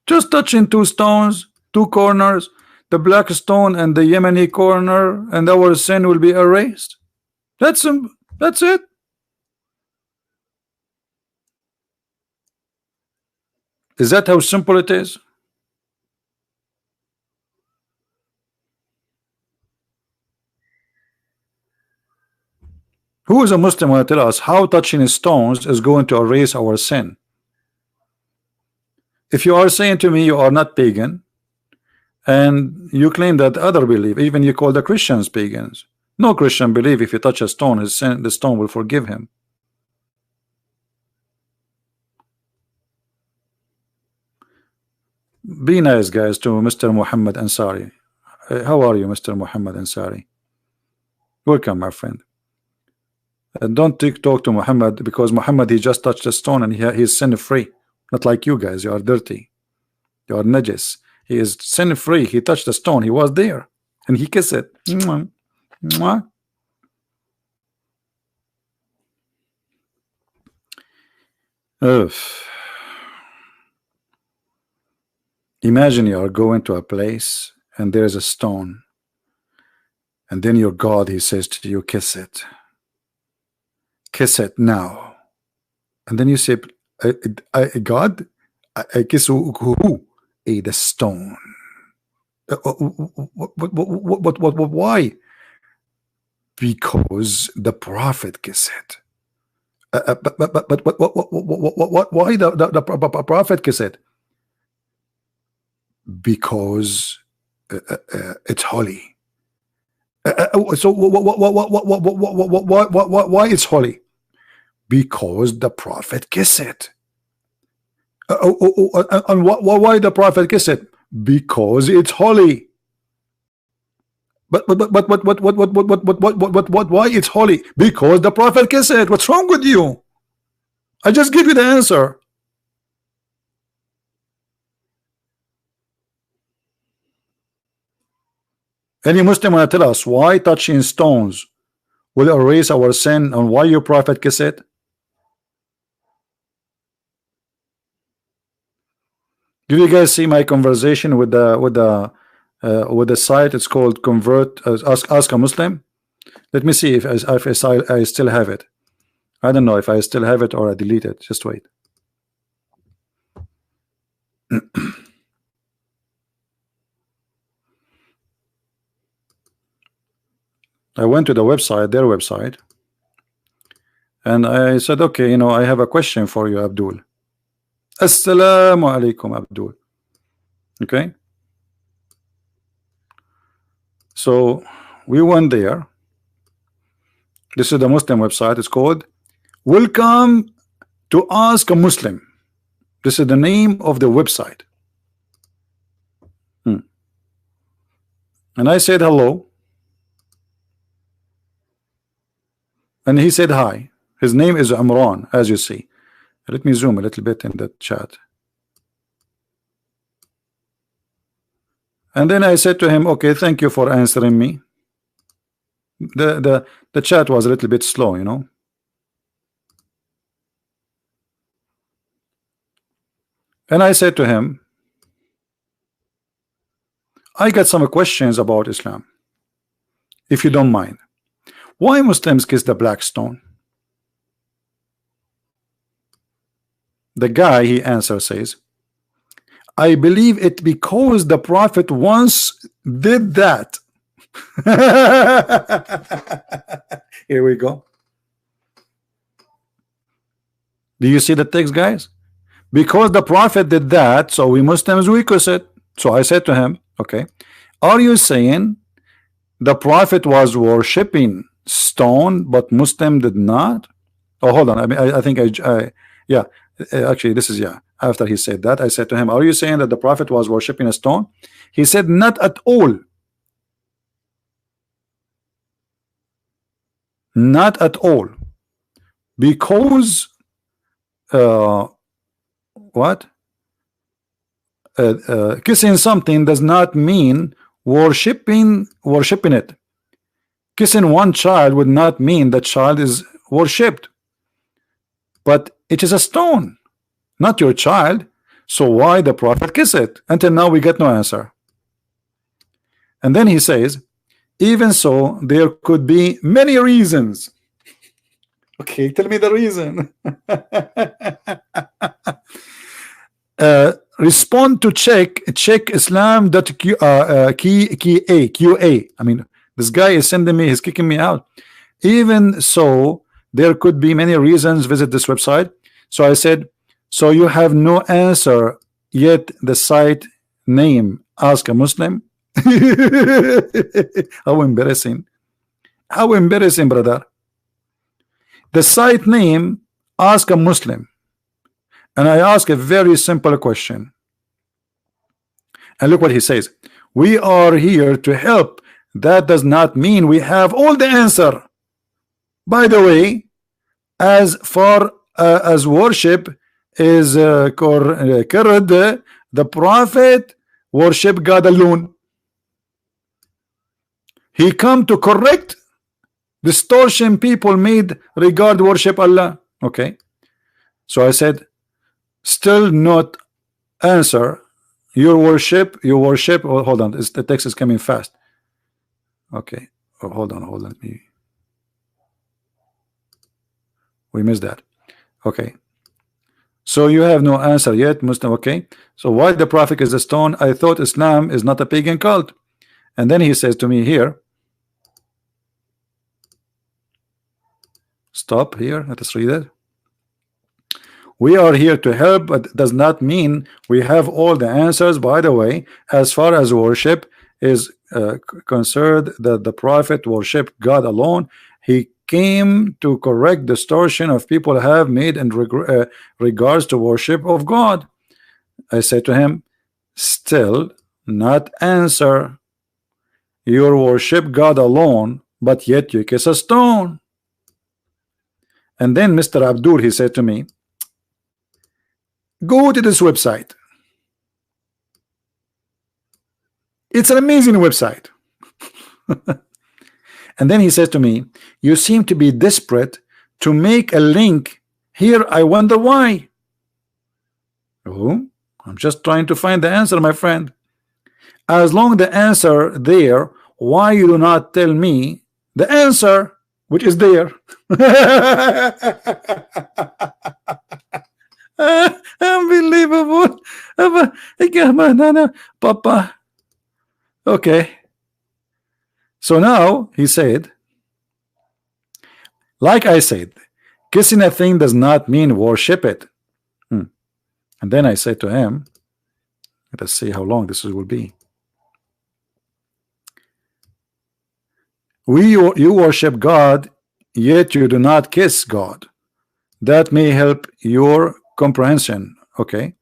A: Just touching two stones, two corners, the black stone and the Yemeni corner, and our sin will be erased. That's it. Is that how simple it is? Who is a Muslim will tell us how touching stones is going to erase our sin? If you are saying to me you are not pagan, and you claim that other believe, even you call the Christians pagans. No Christian believe if you touch a stone, his sin, the stone will forgive him. Be nice, guys, to Mr. Mohammed Ansari. How are you, Mr. Mohammed Ansari? Welcome, my friend. And don't talk to Muhammad, because Muhammad, he just touched a stone and he's sin free. Not like you guys, you are dirty. You are najis. He is sin free. He touched a stone, he was there, and he kissed it. Mwah. Mwah. Ugh. Imagine you are going to a place and there is a stone, and then your God, he says to you, kiss it. Kiss it now. And then you say, God, I kiss who? The stone. Why? Because the prophet kissed it. But why the prophet kissed it? Because it's holy. So why it's holy? Because the prophet kissed it. And why the prophet kissed it? Because it's holy. But why it's holy? Because the prophet kissed it. What's wrong with you? I just give you the answer. Any Muslim want to tell us why touching stones will erase our sin, and why your prophet kissed it? Did you guys see my conversation with the site? It's called Convert. Ask a Muslim. Let me see if I still have it. I don't know if I still have it or I delete it. Just wait. I went to the website, their website, and I said, okay, you know, I have a question for you, Abdul. Assalamu alaikum, Abdul. Okay. So we went there. This is the Muslim website. It's called Welcome to Ask a Muslim. This is the name of the website. And I said hello. And he said hi. His name is Imran, as you see. Let me zoom a little bit in the chat. And then I said to him, okay, thank you for answering me. The chat was a little bit slow, you know. And I said to him, I got some questions about Islam, if you don't mind. Why Muslims kiss the black stone? The guy, he answers, says, I believe it because the Prophet once did that. Here we go. Do you see the text, guys? Because the Prophet did that, so we Muslims, we kiss it. So I said to him, okay, are you saying the Prophet was worshipping stone but Muslim did not? Oh, hold on. I think yeah, actually this is, yeah, after he said that, I said to him, are you saying that the Prophet was worshipping a stone? He said, not at all. Not at all. Because what? Kissing something does not mean worshipping it. Kissing one child would not mean the child is worshipped, but it is a stone, not your child. So why the Prophet kiss it? Until now we get no answer. And then he says, even so, there could be many reasons. Okay, tell me the reason. Respond to check islam.qa. I mean, this guy is sending me, he's kicking me out. Even so, there could be many reasons. Visit this website. So I said, so you have no answer yet. The site name, ask a Muslim. How embarrassing. How embarrassing, brother. The site name, ask a Muslim. And I ask a very simple question. And look what he says. We are here to help. That does not mean we have all the answer. By the way, as far as worship is concerned, the Prophet worship God alone. He come to correct distortion people made regard worship Allah. Okay. So I said, still not answer. You worship. Oh, hold on, the text is coming fast. Okay. Oh, hold on. We missed that. Okay. So you have no answer yet, Muslim. Okay. So why the Prophet is a stone? I thought Islam is not a pagan cult. And then he says to me here, stop here. Let us read it. We are here to help, but does not mean we have all the answers. By the way, as far as worship is concerned, that the Prophet worshiped God alone. He came to correct distortion of people have made in regards to worship of God. I said to him, still not answer. You worship God alone, but yet you kiss a stone. And then Mr. Abdul, he said to me, go to this website. It's an amazing website. And then he says to me, you seem to be desperate to make a link here. I wonder why. Oh, I'm just trying to find the answer, my friend. As long the answer there, why you do not tell me the answer which is there? Unbelievable. Papa. Okay. So now he said, like I said, kissing a thing does not mean worship it. And then I said to him, let us see how long this will be. You worship God, yet you do not kiss God. That may help your comprehension. Okay.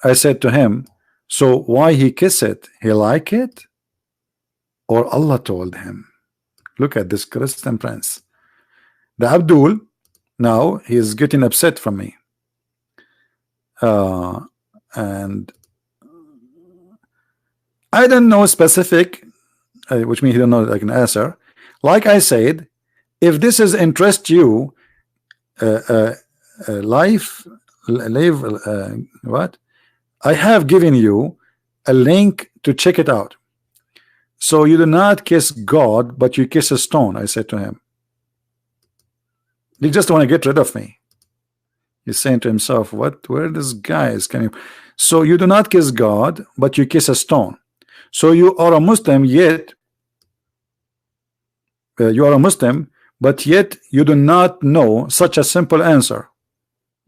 A: I said to him, so why he kiss it? He like it? Or Allah told him? Look at this Christian prince. The Abdul, now he is getting upset from me. And I don't know specific, which means he don't know like an answer. Like I said, if this is interest you, live, what? I have given you a link to check it out. So you do not kiss God, but you kiss a stone, I said to him. You just want to get rid of me. He's saying to himself, what? Where this guy is coming? So you do not kiss God, but you kiss a stone. So you are a Muslim, yet you are a Muslim, but yet you do not know such a simple answer.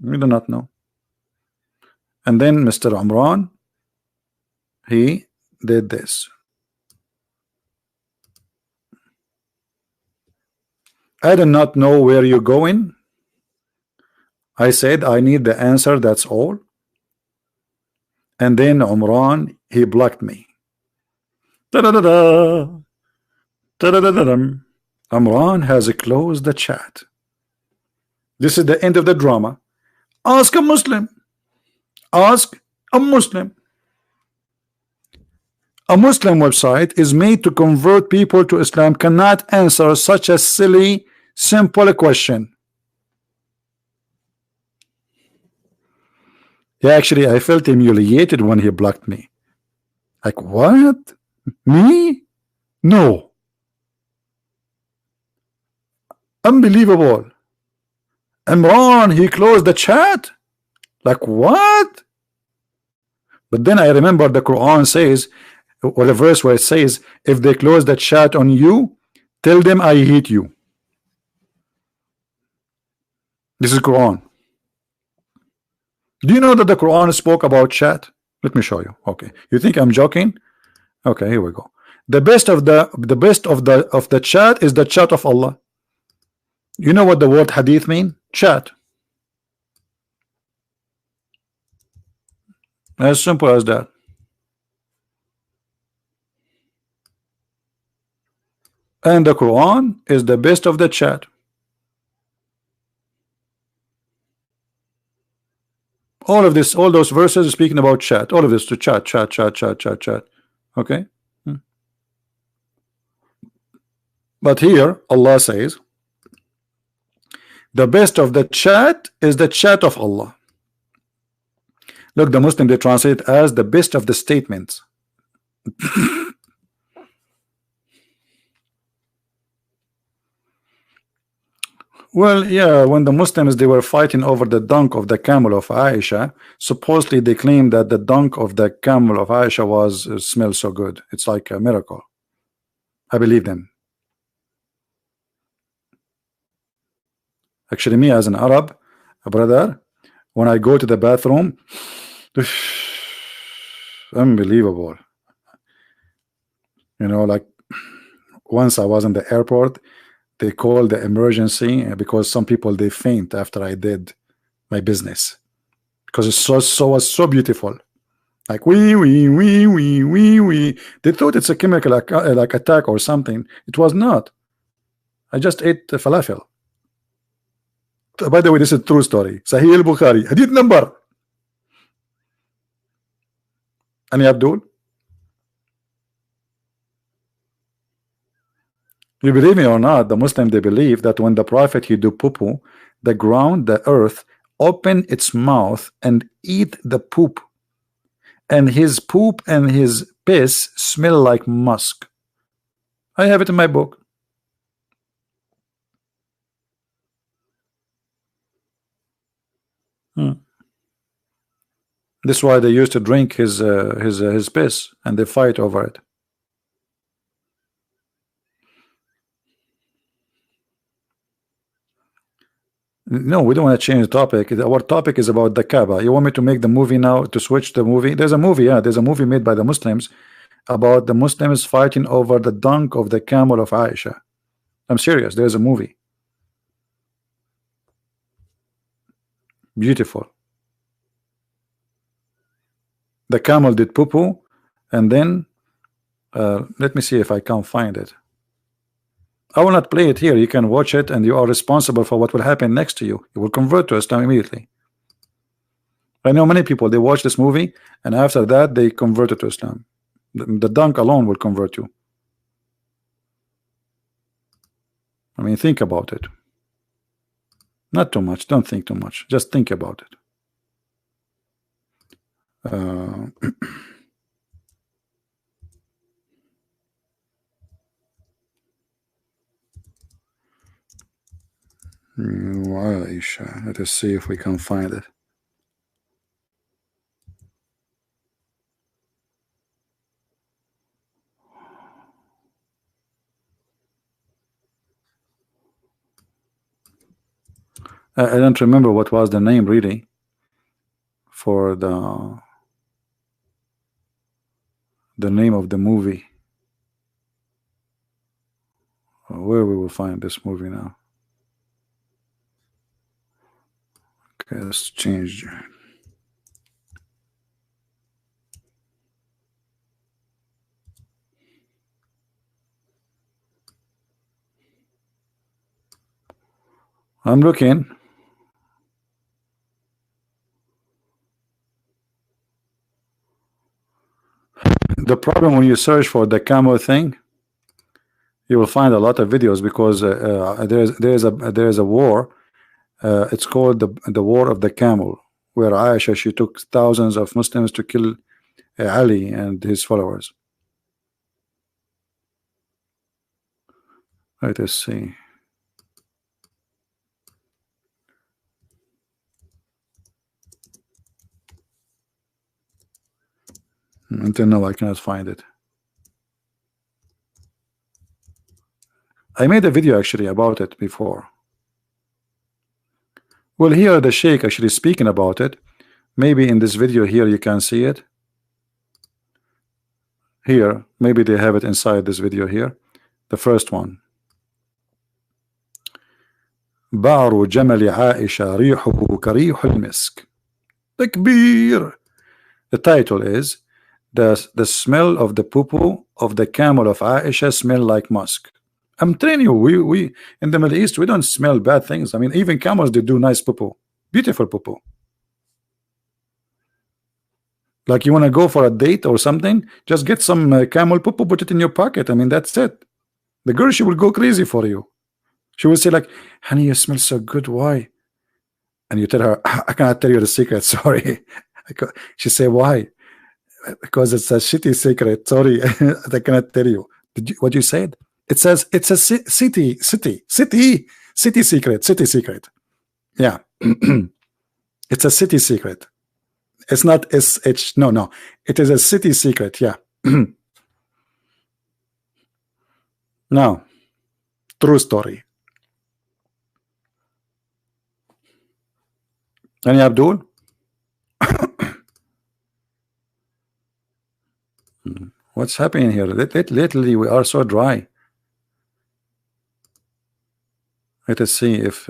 A: You do not know. And then Mr. Umran, he did this. I do not know where you're going. I said I need the answer, that's all. And then Umran, he blocked me. Da-da-da-da. Da-da-da-da-da. Umran has closed the chat. This is the end of the drama. Ask a Muslim. Ask a Muslim. A Muslim website is made to convert people to Islam, cannot answer such a silly, simple question. Yeah, actually, I felt humiliated when he blocked me. Like, what? Me? No. Unbelievable. Imran, he closed the chat. Like, what? But then I remember the Quran says, or the verse where it says, if they close the chat on you, tell them I hate you. This is Quran. Do you know that the Quran spoke about chat? Let me show you. Okay, you think I'm joking? Okay, here we go. The best of the chat is the chat of Allah. You know what the word hadith mean? Chat. As simple as that. And the Quran is the best of the chat. All of this, all those verses are speaking about chat. All of this to chat. Okay. But here Allah says the best of the chat is the chat of Allah. Look, the Muslim, they translate it as the best of the statements. Well, yeah, when the Muslims, they were fighting over the dunk of the camel of Aisha, supposedly they claimed that the dunk of the camel of Aisha was smells so good. It's like a miracle. I believe them. Actually, me as an Arab, a brother, when I go to the bathroom, unbelievable. You know, like once I was in the airport, they called the emergency because some people, they faint after I did my business because it's so beautiful. Like we. They thought it's a chemical like attack or something. It was not. I just ate falafel. By the way, this is a true story. Sahih al-Bukhari, hadith number. Ani Abdul? You believe me or not, the Muslim, they believe that when the Prophet he do poo-poo, the ground, the earth, open its mouth and eat the poop, and his poop and his piss smell like musk. I have it in my book. That's why they used to drink his piss, and they fight over it. No, we don't want to change the topic. Our topic is about the Kaaba. You want me to make the movie now, to switch the movie? There's a movie, yeah, there's a movie made by the Muslims about the Muslims fighting over the dunk of the camel of Aisha. I'm serious, there's a movie. Beautiful. The camel did poo-poo, and then let me see if I can find it. I will not play it here. You can watch it, and you are responsible for what will happen next to you. You will convert to Islam immediately. I know many people, they watch this movie, and after that they converted to Islam. The dunk alone will convert you. I mean, think about it. Not too much. Don't think too much. Just think about it. Let us see if we can find it. I don't remember what was the name really for the name of the movie. Where we will find this movie now. Okay, let's change. I'm looking. The problem when you search for the camel thing, you will find a lot of videos because there is a war. It's called the War of the Camel, where Aisha, she took thousands of Muslims to kill Ali and his followers. Let us see. Until now I cannot find it. I made a video actually about it before. Well, here the Sheikh actually speaking about it. Maybe in this video here you can see it. Here, maybe they have it inside this video here. The first one. بعر جمل عائشة ريحه كريح المسك. تكبير. The title is the smell of the poo-poo of the camel of Aisha smell like musk. I'm telling you, we in the Middle East, we don't smell bad things. I mean, even camels, they do nice poo-poo, beautiful poo-poo. Like you want to go for a date or something, just get some camel poo-poo, put it in your pocket. I mean, that's it. The girl, she will go crazy for you. She will say like, honey, you smell so good. Why? And you tell her, I cannot tell you the secret. Sorry. She say, why? Because it's a shitty secret. Sorry, I cannot tell you. What you said? It says it's a city secret. Yeah, it's a city secret. It's not SH. No. It is a city secret. Yeah. Now, true story. Any Abdul? What's happening here? Lately we are so dry. Let us see if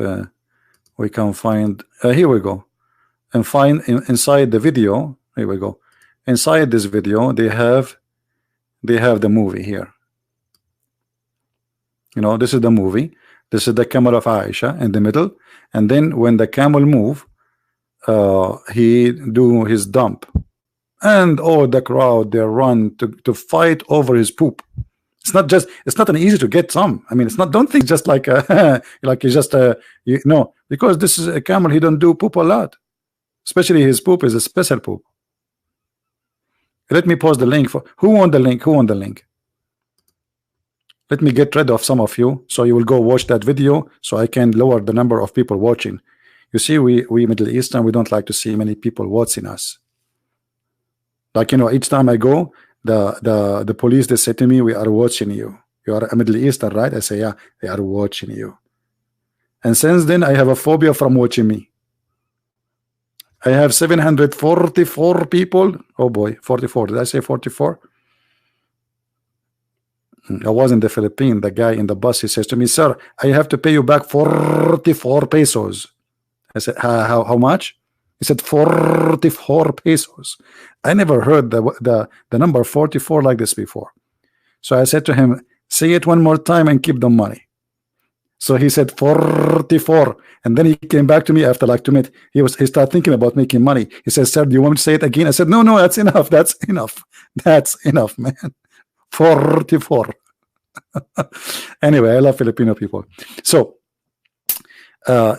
A: we can find. Here we go. And find inside the video. Here we go. Inside this video, they have the movie here. You know, this is the movie. This is the camel of Aisha in the middle, and then when the camel move, he do his dump, and all the crowd they run to fight over his poop. It's not an easy to get some. I mean, it's not. Don't think just like like you just no, because this is a camel. He don't do poop a lot, especially his poop is a special poop. Let me post the link for who won the link. Who won the link? Let me get rid of some of you, so you will go watch that video, so I can lower the number of people watching. You see, we Middle Eastern, we don't like to see many people watching us. Like, you know, each time I go, the police, they say to me, we are watching you. You are a Middle Eastern, right? I say, yeah, they are watching you. And since then, I have a phobia from watching me. I have 744 people. Oh boy, 44. Did I say 44? I was in the Philippines. The guy in the bus, he says to me, sir, I have to pay you back 44 pesos. I said, how much? He said 44 pesos. I never heard the number 44 like this before. So I said to him, say it one more time and keep the money. So he said 44, and then he came back to me after like 2 minutes. He started thinking about making money. He said, "Sir, do you want me to say it again?" I said, "No, no, that's enough. That's enough. That's enough, man. 44." Anyway, I love Filipino people. So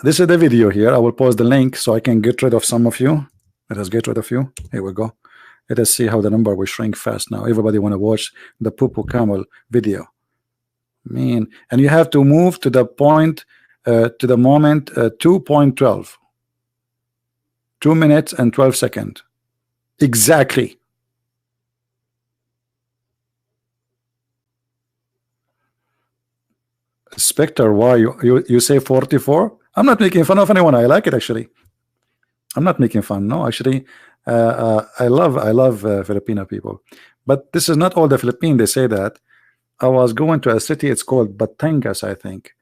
A: this is the video here. I will post the link so I can get rid of some of you. Let us get rid of you. Here we go. Let us see how the number will shrink fast now. Everybody want to watch the poo-poo camel video. Man, and you have to move to the point, to the moment 2.12. 2 minutes and 12 seconds. Exactly. Spectre, why you say 44? I'm not making fun of anyone. I like it actually. I'm not making fun. No, actually, I love Filipino people. But this is not all the Philippines. They say that. I was going to a city. It's called Batangas, I think.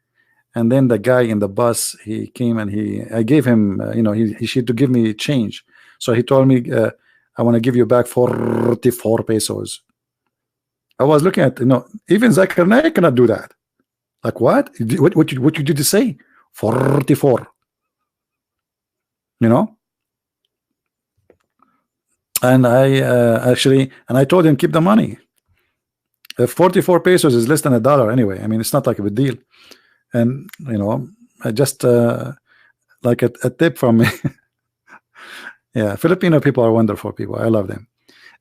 A: And then the guy in the bus, he came and I gave him, you know, he should to give me change. So he told me, I want to give you back 44 pesos. I was looking at, you know, even Zakir Naik cannot do that. Like what? What you did to say? 44. You know? And I I told him keep the money. 44 pesos is less than $1 anyway. I mean, it's not like a big deal. And you know, I just like a tip from me. Yeah, Filipino people are wonderful people. I love them.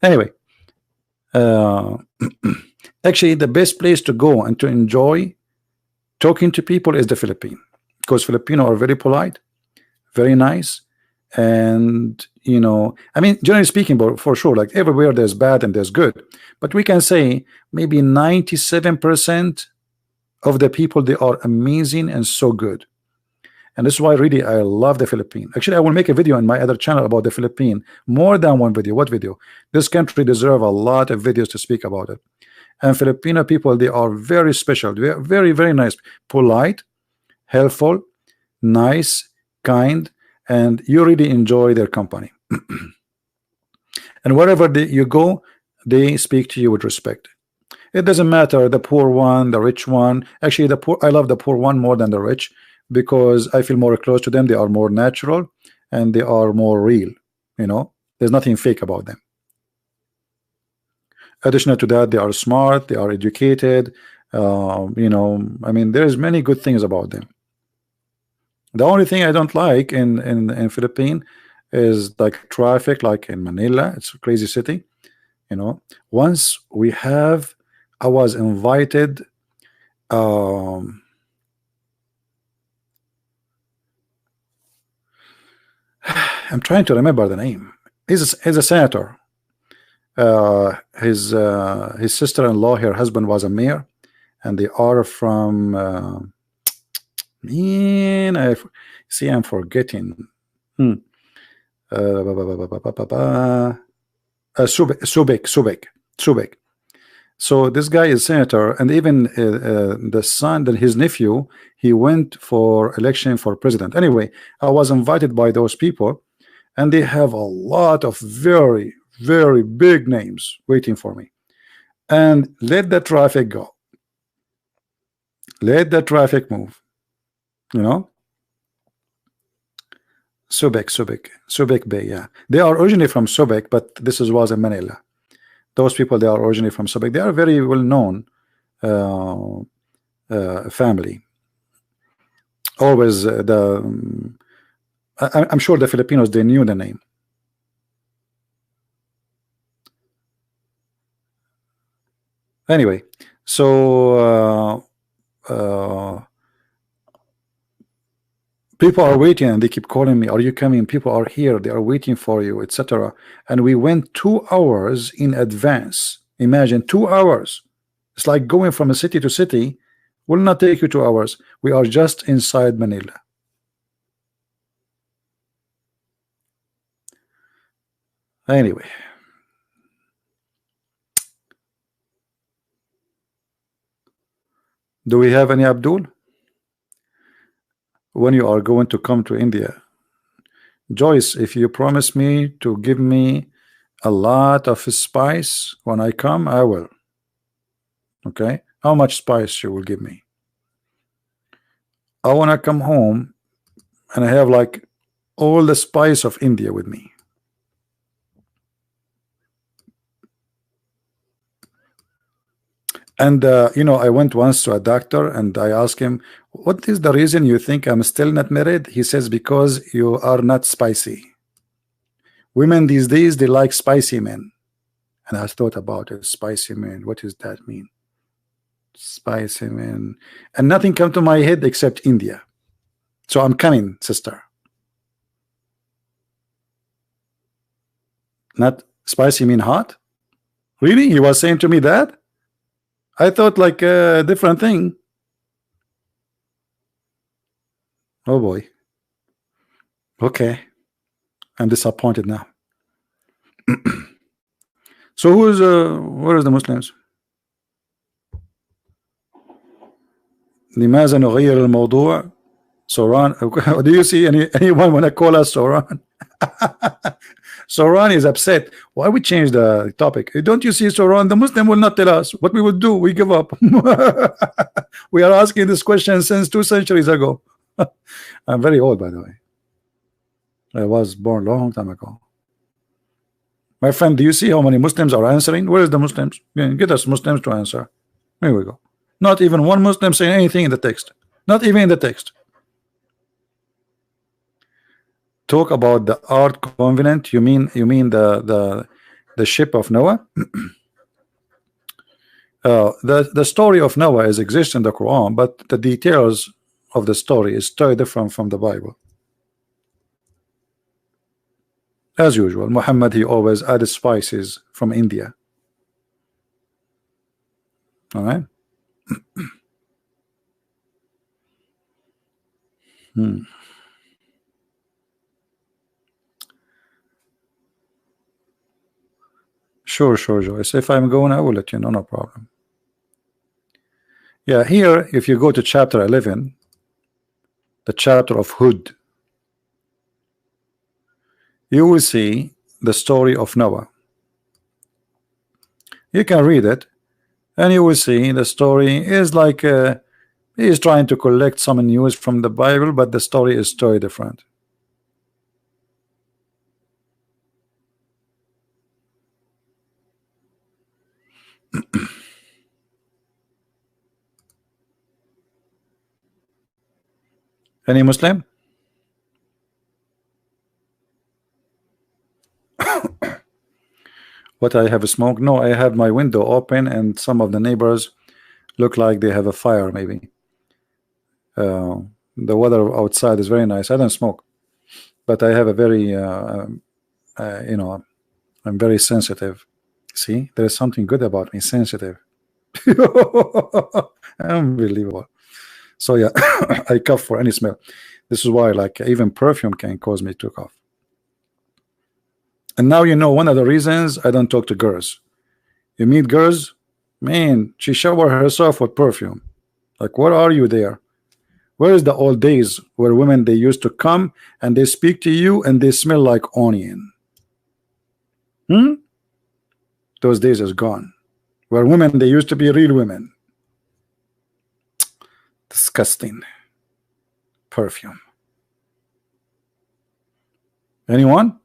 A: Anyway, actually, the best place to go and to enjoy talking to people is the Philippines, because Filipino are very polite, very nice, and you know, I mean, generally speaking, but for sure, like everywhere there's bad and there's good, but we can say maybe 97% of the people, they are amazing and so good. And this is why really I love the Philippines. Actually, I will make a video on my other channel about the Philippines, more than one video. What video? This country deserve a lot of videos to speak about it. And Filipino people, they are very special. They are very, very nice, polite, helpful, nice, kind, and you really enjoy their company. And wherever you go, they speak to you with respect. It doesn't matter the poor one, the rich one. Actually, the poor, I love the poor one more than the rich, because I feel more close to them. They are more natural and they are more real. You know, there's nothing fake about them. Additional to that, they are smart, they are educated. You know, I mean, there's many good things about them. The only thing I don't like in Philippines is like traffic, like in Manila. It's a crazy city. You know, once I was invited. I'm trying to remember the name. He's a senator. His sister-in-law, her husband was a mayor, and they are from man, I'm forgetting. Subek. So this guy is senator, and even the son, his nephew, he went for election for president. Anyway, I was invited by those people, and they have a lot of very, very big names waiting for me. And let the traffic go. Let the traffic move. You know? Subek Bay, yeah. They are originally from Subek, but this was in Manila. Those people, they are originally from Subek. They are very well known family. Always I'm sure the Filipinos, they knew the name. Anyway, so people are waiting and they keep calling me, are you coming? People are here, they are waiting for you, etc. And we went 2 hours in advance. Imagine 2 hours. It's like going from a city to city will not take you 2 hours. We are just inside Manila. Anyway, do we have any Abdul? When you are going to come to India, Joyce, if you promise me to give me a lot of spice when I come, I will. Okay, how much spice you will give me? I want to come home and I have like all the spice of India with me. And you know, I went once to a doctor and I asked him, what is the reason you think I'm still not married? He says, because you are not spicy. Women these days, they like spicy men. And I thought about it, spicy men. What does that mean? Spicy men. And nothing come to my head except India. So I'm coming, sister. Not spicy mean hot? Really? He was saying to me that? I thought like a different thing. Oh boy. Okay. I'm disappointed now. So who's where is the Muslims? لماذا نغير الموضوع? Soran, do you see anyone want to call us Soran? Soran is upset. Why we change the topic? Don't you see, Soran? The Muslim will not tell us what we would do. We give up. We are asking this question since 2 centuries ago. I'm very old, by the way. I was born a long time ago. My friend, do you see how many Muslims are answering? Where is the Muslims? Get us Muslims to answer. Here we go. Not even one Muslim saying anything in the text. Not even in the text. Talk about the Ark Covenant. You mean the ship of Noah? The story of Noah exists in the Quran, but the details of the story is totally different from the Bible. As usual, Muhammad, he always added spices from India. All right. Sure, Joyce. If I'm going, I will let you know, no problem. Yeah, here, if you go to chapter 11, the chapter of Hud, you will see the story of Noah. You can read it, and you will see the story is like he is trying to collect some news from the Bible, but the story is totally different. Any Muslim? What, I have a smoke? No, I have my window open and some of the neighbors look like they have a fire maybe. The weather outside is very nice. I don't smoke, but I have a very you know, I'm very sensitive. See, there is something good about me, sensitive. Unbelievable. So yeah, I cough for any smell. This is why, like, even perfume can cause me to cough. And now you know one of the reasons I don't talk to girls. You meet girls, man, she shower herself with perfume. Like, where are you there? Where is the old days where women, they used to come and they speak to you and they smell like onion? Those days is gone. Where women, they used to be real women. Disgusting. Perfume. Anyone?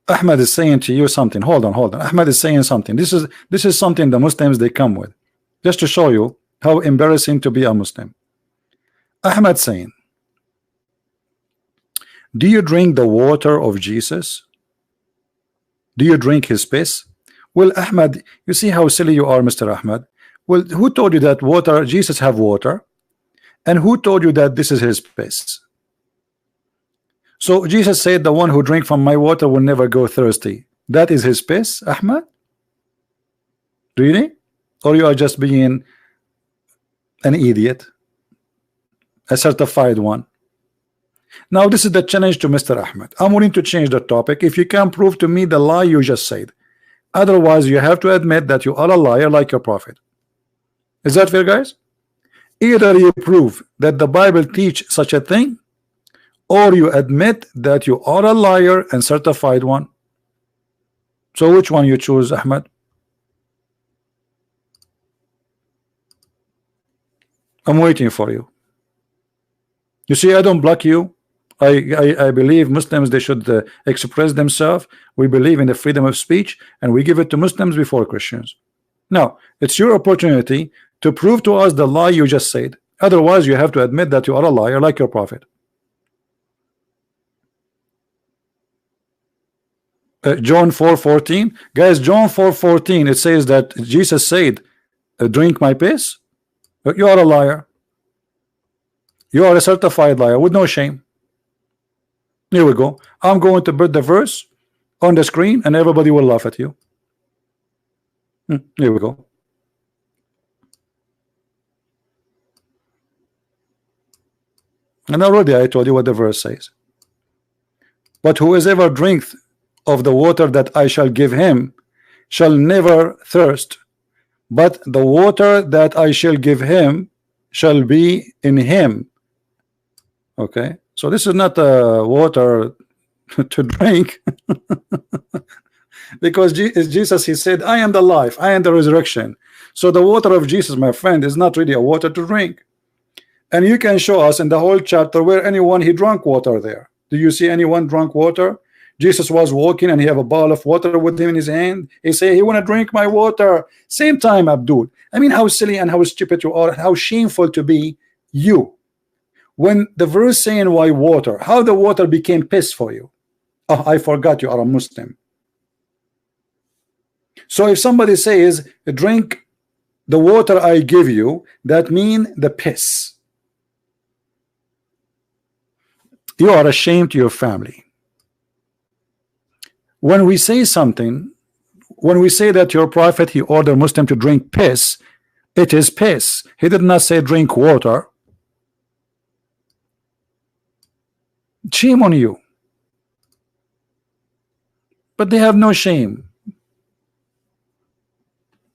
A: Ahmed is saying to you something. Hold on. Ahmed is saying something. This is something the Muslims, they come with, just to show you how embarrassing to be a Muslim. Ahmed saying, do you drink the water of Jesus? Do you drink his piss? Well, Ahmed, you see how silly you are, Mr. Ahmed. Well, who told you that water, Jesus have water? And who told you that this is his piss? So Jesus said, the one who drink from my water will never go thirsty. That is his piss, Ahmed? Really? Or you are just being an idiot? A certified one? Now this is the challenge to Mr. Ahmed. I'm willing to change the topic if you can prove to me the lie you just said. Otherwise, you have to admit that you are a liar like your prophet. Is that fair, guys? Either you prove that the Bible teach such a thing, or you admit that you are a liar and certified one. So which one you choose, Ahmed? I'm waiting for you. You see, I don't block you. I believe Muslims, they should express themselves. We believe in the freedom of speech, and we give it to Muslims before Christians. Now, it's your opportunity to prove to us the lie you just said. Otherwise, you have to admit that you are a liar like your prophet. John 4:14, guys. John 4:14, it says that Jesus said, drink my piss. You are a liar. You are a certified liar with no shame. Here we go. I'm going to put the verse on the screen and everybody will laugh at you. Here we go. And already I told you what the verse says. But whoever drinketh of the water that I shall give him shall never thirst, but the water that I shall give him shall be in him. Okay, so this is not water to drink. Because Jesus, he said, I am the life, I am the resurrection. So the water of Jesus, my friend, is not really a water to drink. And you can show us in the whole chapter where anyone he drank water there. Do you see anyone drunk water? Jesus was walking and he have a bottle of water with him in his hand. He say, he want to drink my water. Same time, Abdul. I mean, how silly and how stupid you are, how shameful to be you. When the verse saying why water, how the water became piss for you. Oh, I forgot you are a Muslim. So if somebody says drink the water I give you, that mean the piss. You are ashamed to your family. When we say something, when we say that your prophet he ordered Muslim to drink piss, it is piss. He did not say drink water. Shame on you. But they have no shame.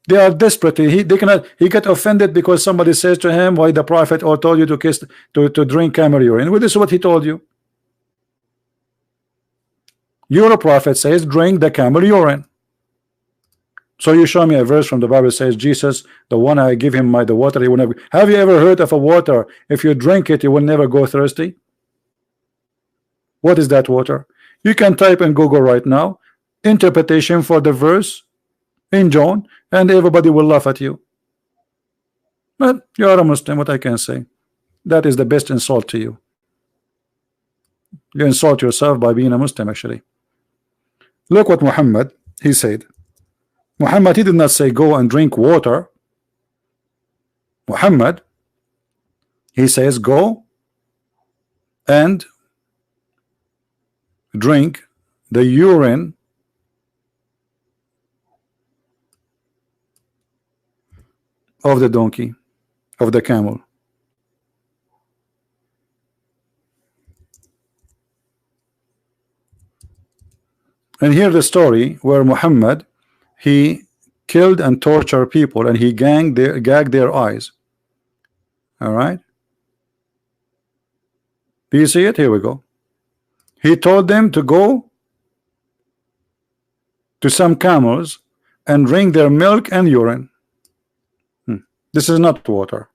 A: They are desperate. They cannot. He get offended because somebody says to him, "Why the prophet or told you to kiss to drink camel urine?" Well, this is what he told you. Your prophet says, "Drink the camel urine." So you show me a verse from the Bible says Jesus, the one I give him the water, he will never. Have you ever heard of a water? If you drink it, you will never go thirsty. What is that water? You can type in Google right now, interpretation for the verse in John, and everybody will laugh at you. But you are a Muslim, what I can say. That is the best insult to you. You insult yourself by being a Muslim, actually. Look what Muhammad, he said. Muhammad, he did not say go and drink water. Muhammad, he says go and drink the urine of the donkey, of the camel. And here the story where Muhammad, he killed and tortured people and he gagged their eyes. All right, do you see it? Here we go. He told them to go to some camels and drink their milk and urine. This is not water.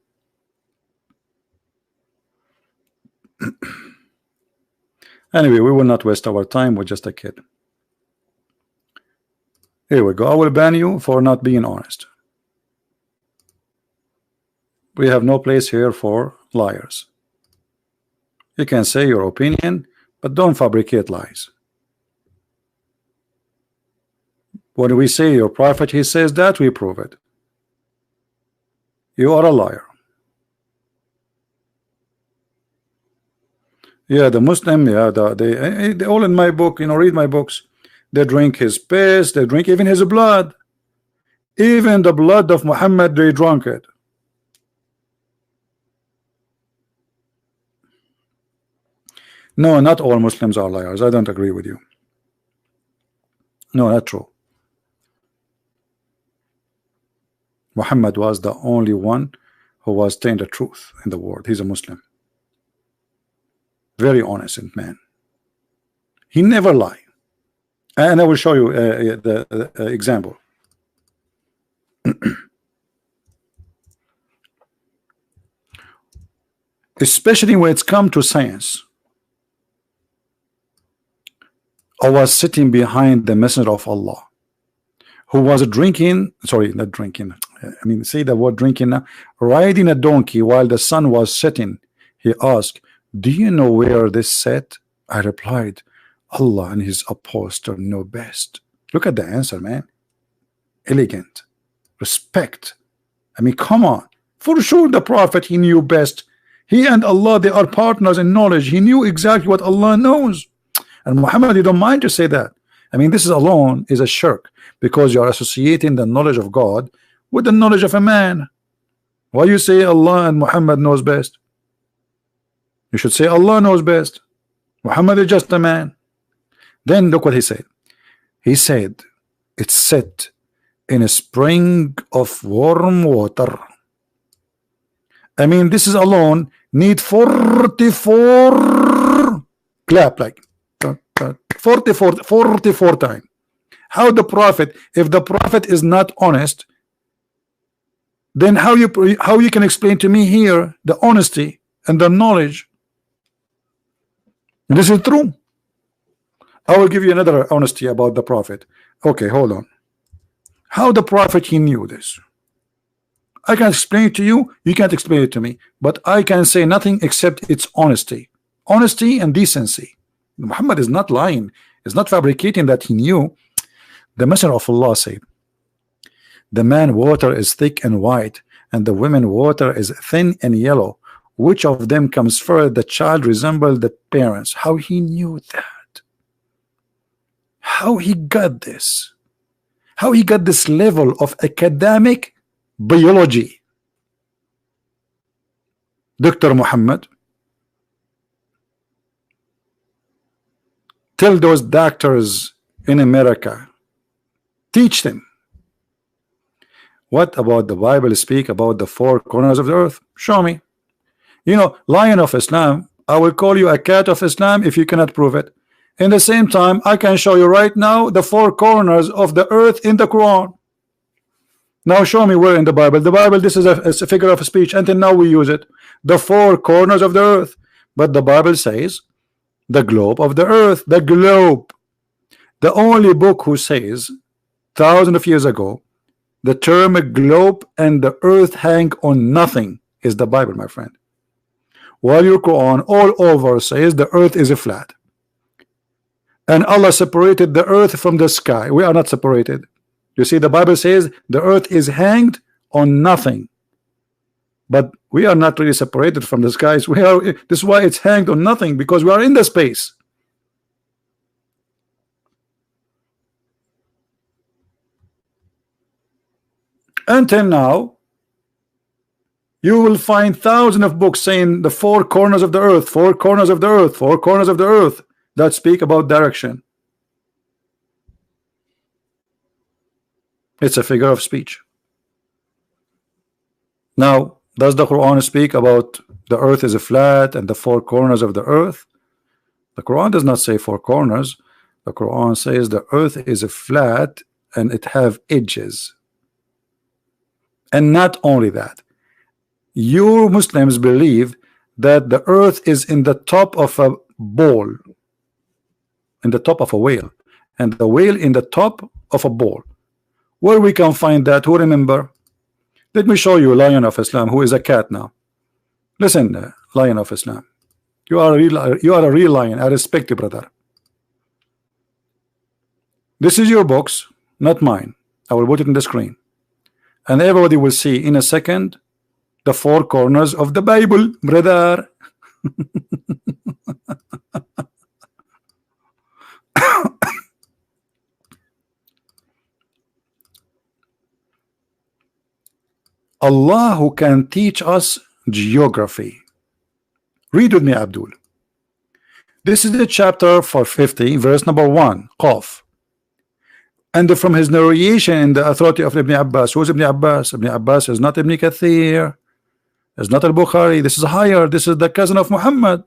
A: Anyway, we will not waste our time with just a kid. Here we go. I will ban you for not being honest. We have no place here for liars. You can say your opinion, but don't fabricate lies. When we say your prophet, he says that, we prove it. You are a liar. Yeah, the Muslim, yeah, they all in my book, you know, read my books. They drink his piss, they drink even his blood. Even the blood of Muhammad, they drank it. No, not all Muslims are liars. I don't agree with you. No, not true. Muhammad was the only one who was telling the truth in the world. He's a Muslim. Very honest man. He never lied. And I will show you the example. especially when it's come to science. I was sitting behind the messenger of Allah, who was drinking, sorry, not drinking, I mean, say the word drinking now, riding a donkey while the sun was setting. He asked, do you know where this set? I replied, Allah and his apostle know best. Look at the answer, man. Elegant, respect. I mean, come on. For sure the prophet, he knew best. He and Allah, they are partners in knowledge. He knew exactly what Allah knows. And Muhammad, you don't mind to say that. I mean, this is alone is a shirk, because you are associating the knowledge of God with the knowledge of a man. Why you say Allah and Muhammad knows best? You should say Allah knows best. Muhammad is just a man. Then look what he said. He said, it's set in a spring of warm water. I mean, this is alone need 44 clap, like 44 times. How the prophet, if the prophet is not honest, then how you can explain to me here the honesty and the knowledge? This is true. I will give you another honesty about the prophet. Okay, hold on. How the prophet, he knew this? I can explain it to you, you can't explain it to me, but I can say nothing except its honesty and decency. Muhammad is not lying, is not fabricating that he knew. The messenger of Allah said, the man water is thick and white, and the women water is thin and yellow. Which of them comes first? The child resembled the parents. How he knew that? How he got this? How he got this level of academic biology? Dr. Muhammad, tell those doctors in America, teach them. What about the Bible speak about the four corners of the earth? Show me. You know, lion of Islam, I will call you a cat of Islam if you cannot prove it. In the same time, I can show you right now the four corners of the earth in the Quran. Now show me where in the Bible. The Bible, this is a figure of speech. Until now we use it. The four corners of the earth. But the Bible says the globe of the earth. The globe. The only book who says thousands of years ago the term globe and the earth hang on nothing is the Bible, my friend. While your Quran all over says the earth is a flat. And Allah separated the earth from the sky. We are not separated. You see, the Bible says the earth is hanged on nothing. But we are not really separated from the skies. We are. This is why it's hanged on nothing, because we are in the space. Until now, you will find thousands of books saying the four corners of the earth, four corners of the earth, four corners of the earth, that speak about direction. It's a figure of speech. Now, does the Quran speak about the earth is a flat and the four corners of the earth? The Quran does not say four corners. The Quran says the earth is a flat and it have edges. And not only that, you Muslims believe that the earth is in the top of a bowl, in the top of a whale, and the whale in the top of a bowl. Where we can find that? Who remember? Let me show you Lion of Islam, who is a cat now. Listen, Lion of Islam, you are a real lion. I respect you, brother. This is your box, not mine. I will put it in the screen, and everybody will see in a second the four corners of the Bible, brother. Allah who can teach us geography. Read with me, Abdul. This is the chapter 450, verse number 1, Qaf. And from his narration in the authority of Ibn Abbas. Who is Ibn Abbas? Ibn Abbas is not Ibn Kathir, is not al-Bukhari. This is higher. This is the cousin of Muhammad.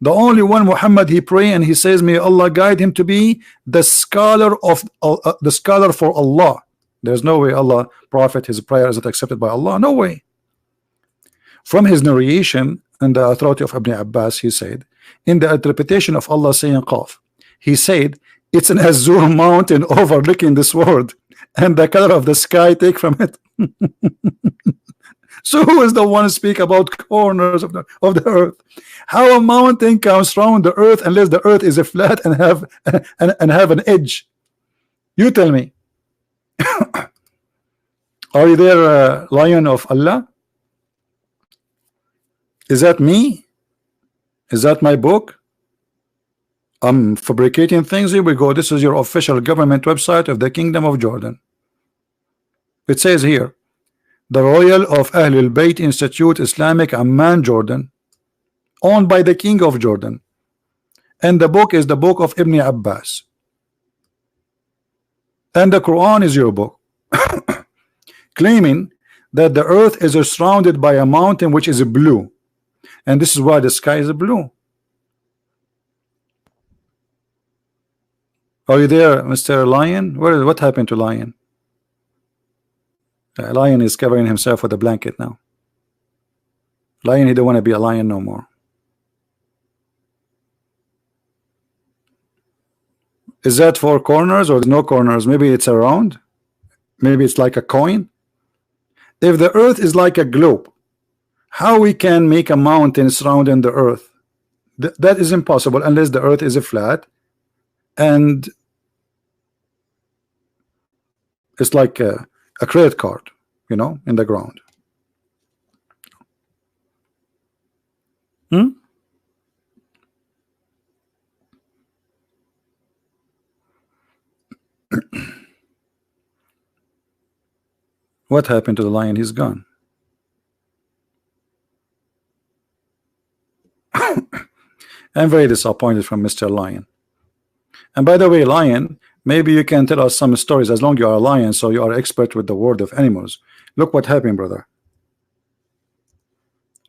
A: The only one Muhammad, he pray and he says, may Allah guide him to be the scholar of the scholar for Allah. There's no way Allah, Prophet, his prayer is not accepted by Allah. No way. From his narration and the authority of Ibn Abbas, he said, in the interpretation of Allah saying Qaf, he said, it's an azure mountain overlooking this world, and the color of the sky take from it. So who is the one to speak about corners of the earth? How a mountain comes around the earth unless the earth is a flat and have an edge? You tell me. Are you there, lion of Allah? Is that me? Is that my book? I'm fabricating things. Here we go. This is your official government website of the Kingdom of Jordan. It says here, the Royal of Ahlul Bayt Institute Islamic Amman, Jordan, owned by the King of Jordan. And the book is the book of Ibn Abbas. And the Quran is your book. Claiming that the earth is surrounded by a mountain which is blue. And this is why the sky is blue. Are you there, Mr. Lion? What happened to Lion? Lion is covering himself with a blanket now. Lion, he don't want to be a lion no more. Is that four corners or no corners? Maybe it's a round. Maybe it's like a coin. If the earth is like a globe, how we can make a mountain surrounding the earth? That is impossible unless the earth is a flat and it's like a credit card, you know, in the ground. What happened to the lion? He's gone. I'm very disappointed from Mr. Lion. And by the way, Lion, maybe you can tell us some stories as long as you are a lion, so you are expert with the word of animals. Look what happened, brother.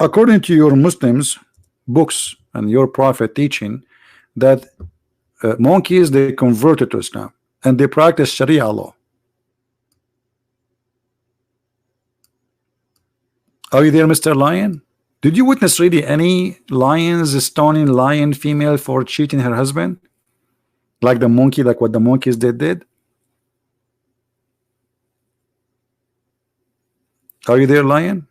A: According to your Muslims books and your prophet teaching that monkeys, they converted to Islam and they practice Sharia law. Are you there, Mr. Lion? Did you witness really any lions stoning lion female for cheating her husband? Like the monkey, like what the monkeys did? Are you there, Lion?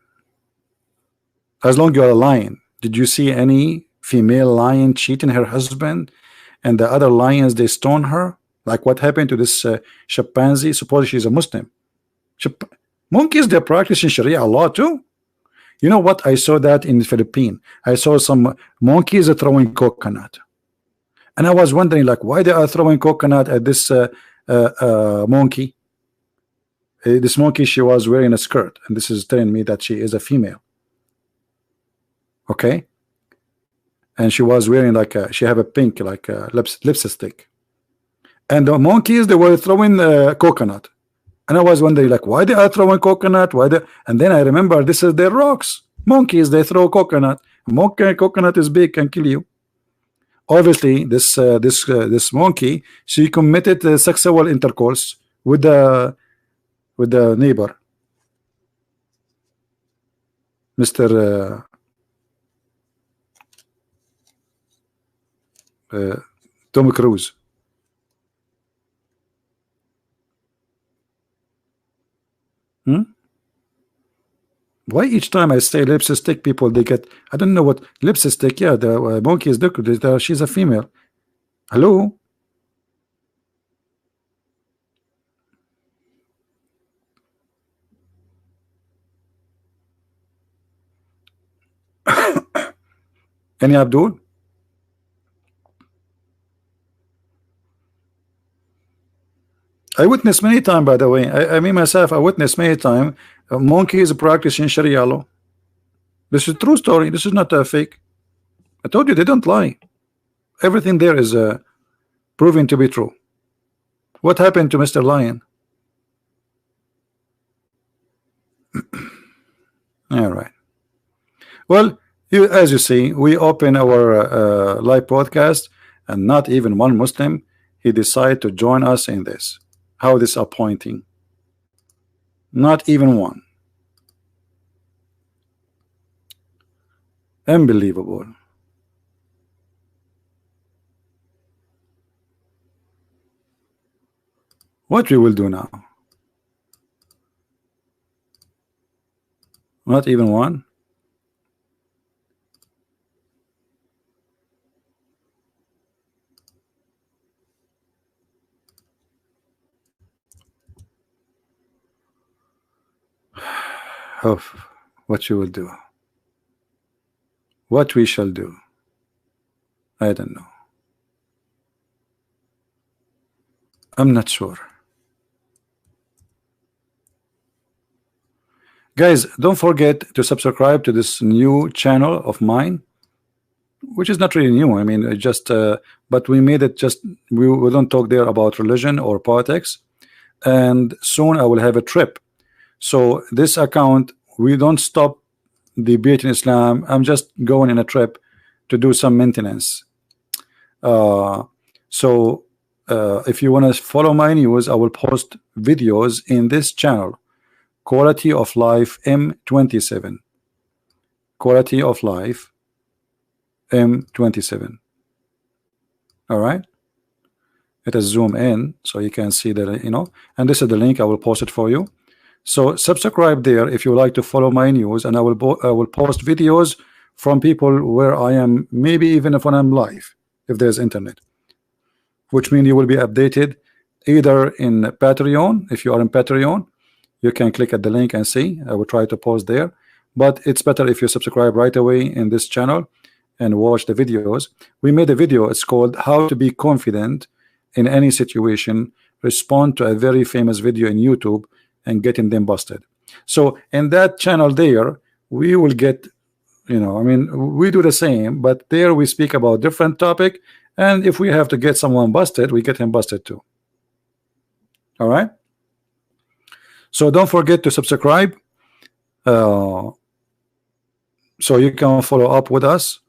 A: As long as you're a lion, did you see any female lion cheating her husband and the other lions, they stone her? Like what happened to this chimpanzee? Suppose she's a Muslim. Monkeys, they're practicing Sharia law too. You know what? I saw that in the Philippines. I saw some monkeys throwing coconut. And I was wondering, like, why they are throwing coconut at this monkey? This monkey, she was wearing a skirt, and this is telling me that she is a female. Okay, and she was wearing like she have a pink like lipstick, and the monkeys, they were throwing coconut, and I was wondering, like, why they are throwing coconut? Why they? And then I remember this is their rocks. Monkeys, they throw coconut. Coconut is big, can kill you. Obviously, this monkey, she committed sexual intercourse with the neighbor, Mr. Tom Cruise. Why each time I say lipstick, people they get, I don't know what lipstick. Yeah, the monkey is different. She's a female. Hello. Any Abdul? I witnessed many times, by the way. I mean myself, I witnessed many times monkeys practicing Sharia law. This is a true story. This is not a fake. I told you they don't lie. Everything there is proven to be true. What happened to Mr. Lion? All right. Well, as you see, we open our live podcast, and not even one Muslim he decided to join us in this. How disappointing. Not even one. Unbelievable. What we will do now? Not even one. Oh, what you will do? What we shall do? I don't know. I'm not sure. Guys, don't forget to subscribe to this new channel of mine, which is not really new. I mean, it just but we made it just we don't talk there about religion or politics, and soon I will have a trip. So this account, we don't stop debating Islam. I'm just going in a trip to do some maintenance. So if you want to follow my news, I will post videos in this channel. Quality of Life M27. Quality of Life M27. All right. Let us zoom in so you can see that, you know, and this is the link. I will post it for you. So subscribe there if you like to follow my news, and I will post videos from people where I am, maybe even if when I'm live, if there's internet, which means you will be updated either in Patreon. If you are in Patreon, you can click at the link and see. I will try to post there, but it's better if you subscribe right away in this channel and watch the videos. We made a video. It's called How to Be Confident in Any Situation. Respond to a very famous video in YouTube and getting them busted. So in that channel there, we will get, you know, I mean, we do the same, but there we speak about different topic, and if we have to get someone busted, we get him busted too. All right. So don't forget to subscribe, so you can follow up with us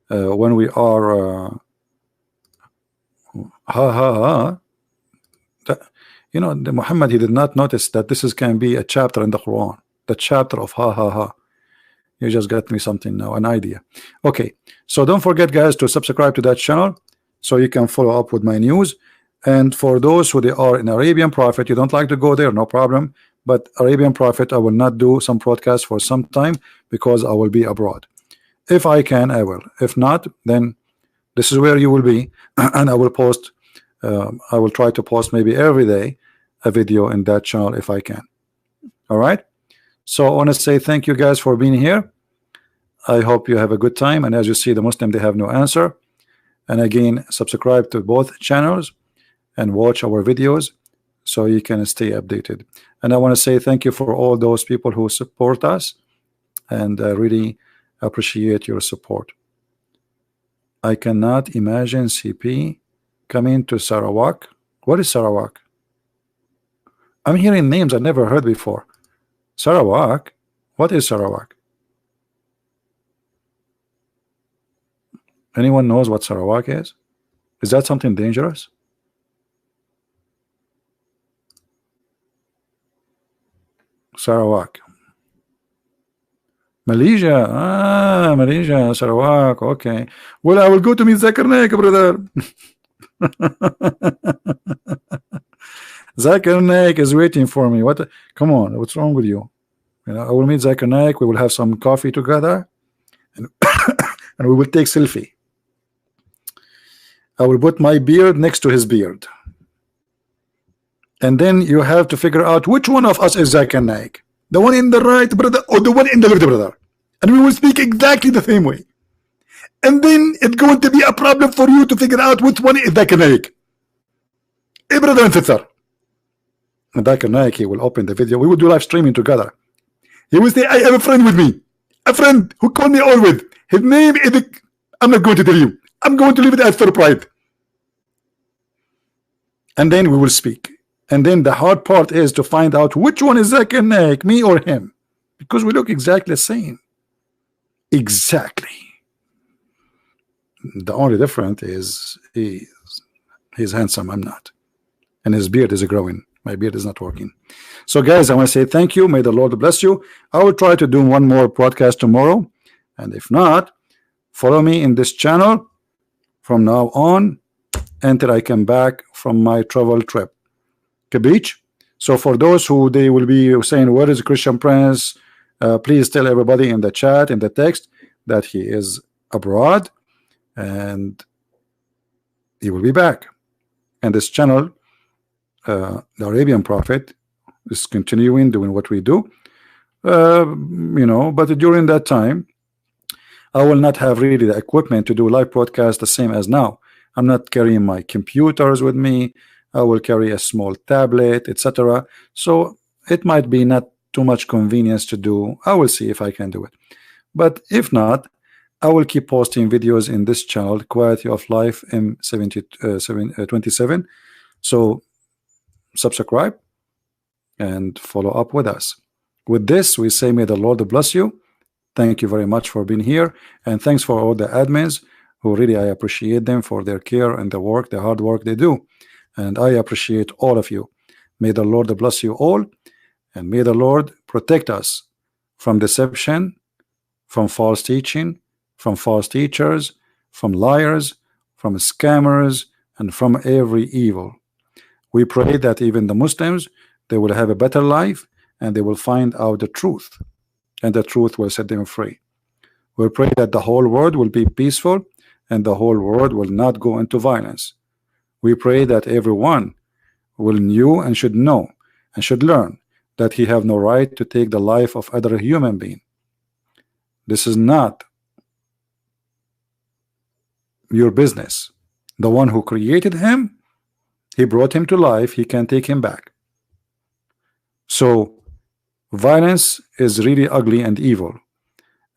A: when we are you know, the Muhammad, he did not notice that this can be a chapter in the Quran, the chapter of You just got me something now, an idea. Okay, so don't forget, guys, to subscribe to that channel so you can follow up with my news. And for those who they are in Arabian Prophet, you don't like to go there, no problem. But Arabian Prophet, I will not do some broadcast for some time because I will be abroad. If I can, I will. If not, then this is where you will be, and I will post. I will try to post maybe every day a video in that channel if I can. All right. So I want to say thank you guys for being here. I hope you have a good time. And as you see, the Muslim, they have no answer. And again, subscribe to both channels and watch our videos so you can stay updated. And I want to say thank you for all those people who support us, and I really appreciate your support. I cannot imagine CP coming to Sarawak. What is Sarawak? I'm hearing names I never heard before. Sarawak? What is Sarawak? Anyone knows what Sarawak is? Is that something dangerous? Sarawak. Malaysia. Ah, Malaysia, Sarawak. Okay. Well, I will go to meet Zakir Naik, brother. Zakir Naik is waiting for me. What? Come on, what's wrong with you? You know, I will meet Zakir Naik. We will have some coffee together, and and we will take selfie. I will put my beard next to his beard, and then you have to figure out which one of us is Zakir Naik, the one in the right, brother, or the one in the left, brother, and we will speak exactly the same way. And then it's going to be a problem for you to figure out which one is Zakir Naik. Hey, brother and sister. And Zakir Naik, he will open the video. We will do live streaming together. He will say, I have a friend with me, a friend who called me always. His name is, I'm not going to tell you. I'm going to leave it as surprise. And then we will speak. And then the hard part is to find out which one is Zakir Naik, me or him, because we look exactly the same. Exactly. The only difference is he's handsome, I'm not, and his beard is growing. My beard is not working. So guys, I want to say thank you. May the Lord bless you. I will try to do one more broadcast tomorrow, And if not, follow me in this channel from now on until I come back from my travel trip. Beach. So for those who they will be saying, where is Christian Prince? Please tell everybody in the chat, in the text, that he is abroad and he will be back. And this channel, the Arabian Prophet, is continuing doing what we do. You know, but during that time, I will not have really the equipment to do live broadcast the same as now. I'm not carrying my computers with me. I will carry a small tablet, etc. So it might be not too much convenience to do. I will see if I can do it. But if not, I will keep posting videos in this channel, Quality of Life M27. So subscribe and follow up with us. With this, we say, may the Lord bless you. Thank you very much for being here. And thanks for all the admins who really, I appreciate them for their care and the work, the hard work they do. And I appreciate all of you. May the Lord bless you all. And may the Lord protect us from deception, from false teaching, from false teachers, from liars, from scammers, and from every evil. We pray that even the Muslims, they will have a better life and they will find out the truth, and the truth will set them free. We pray that the whole world will be peaceful and the whole world will not go into violence. We pray that everyone will know and should know and should learn that he have no right to take the life of other human being. This is not your business. The one who created him, he brought him to life, he can take him back. So violence is really ugly and evil,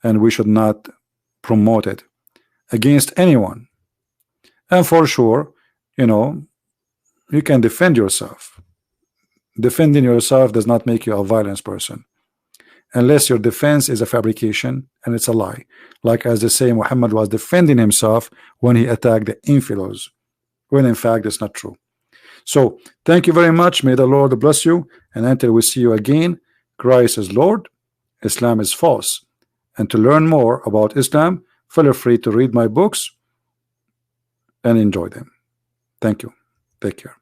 A: and we should not promote it against anyone. And for sure, you know, you can defend yourself. Defending yourself does not make you a violent person, unless your defense is a fabrication and it's a lie, like as they say Muhammad was defending himself when he attacked the infidels, when in fact it's not true. So thank you very much. May the Lord bless you, and until we see you again, Christ is Lord, Islam is false. And to learn more about Islam, feel free to read my books and enjoy them. Thank you. Take care.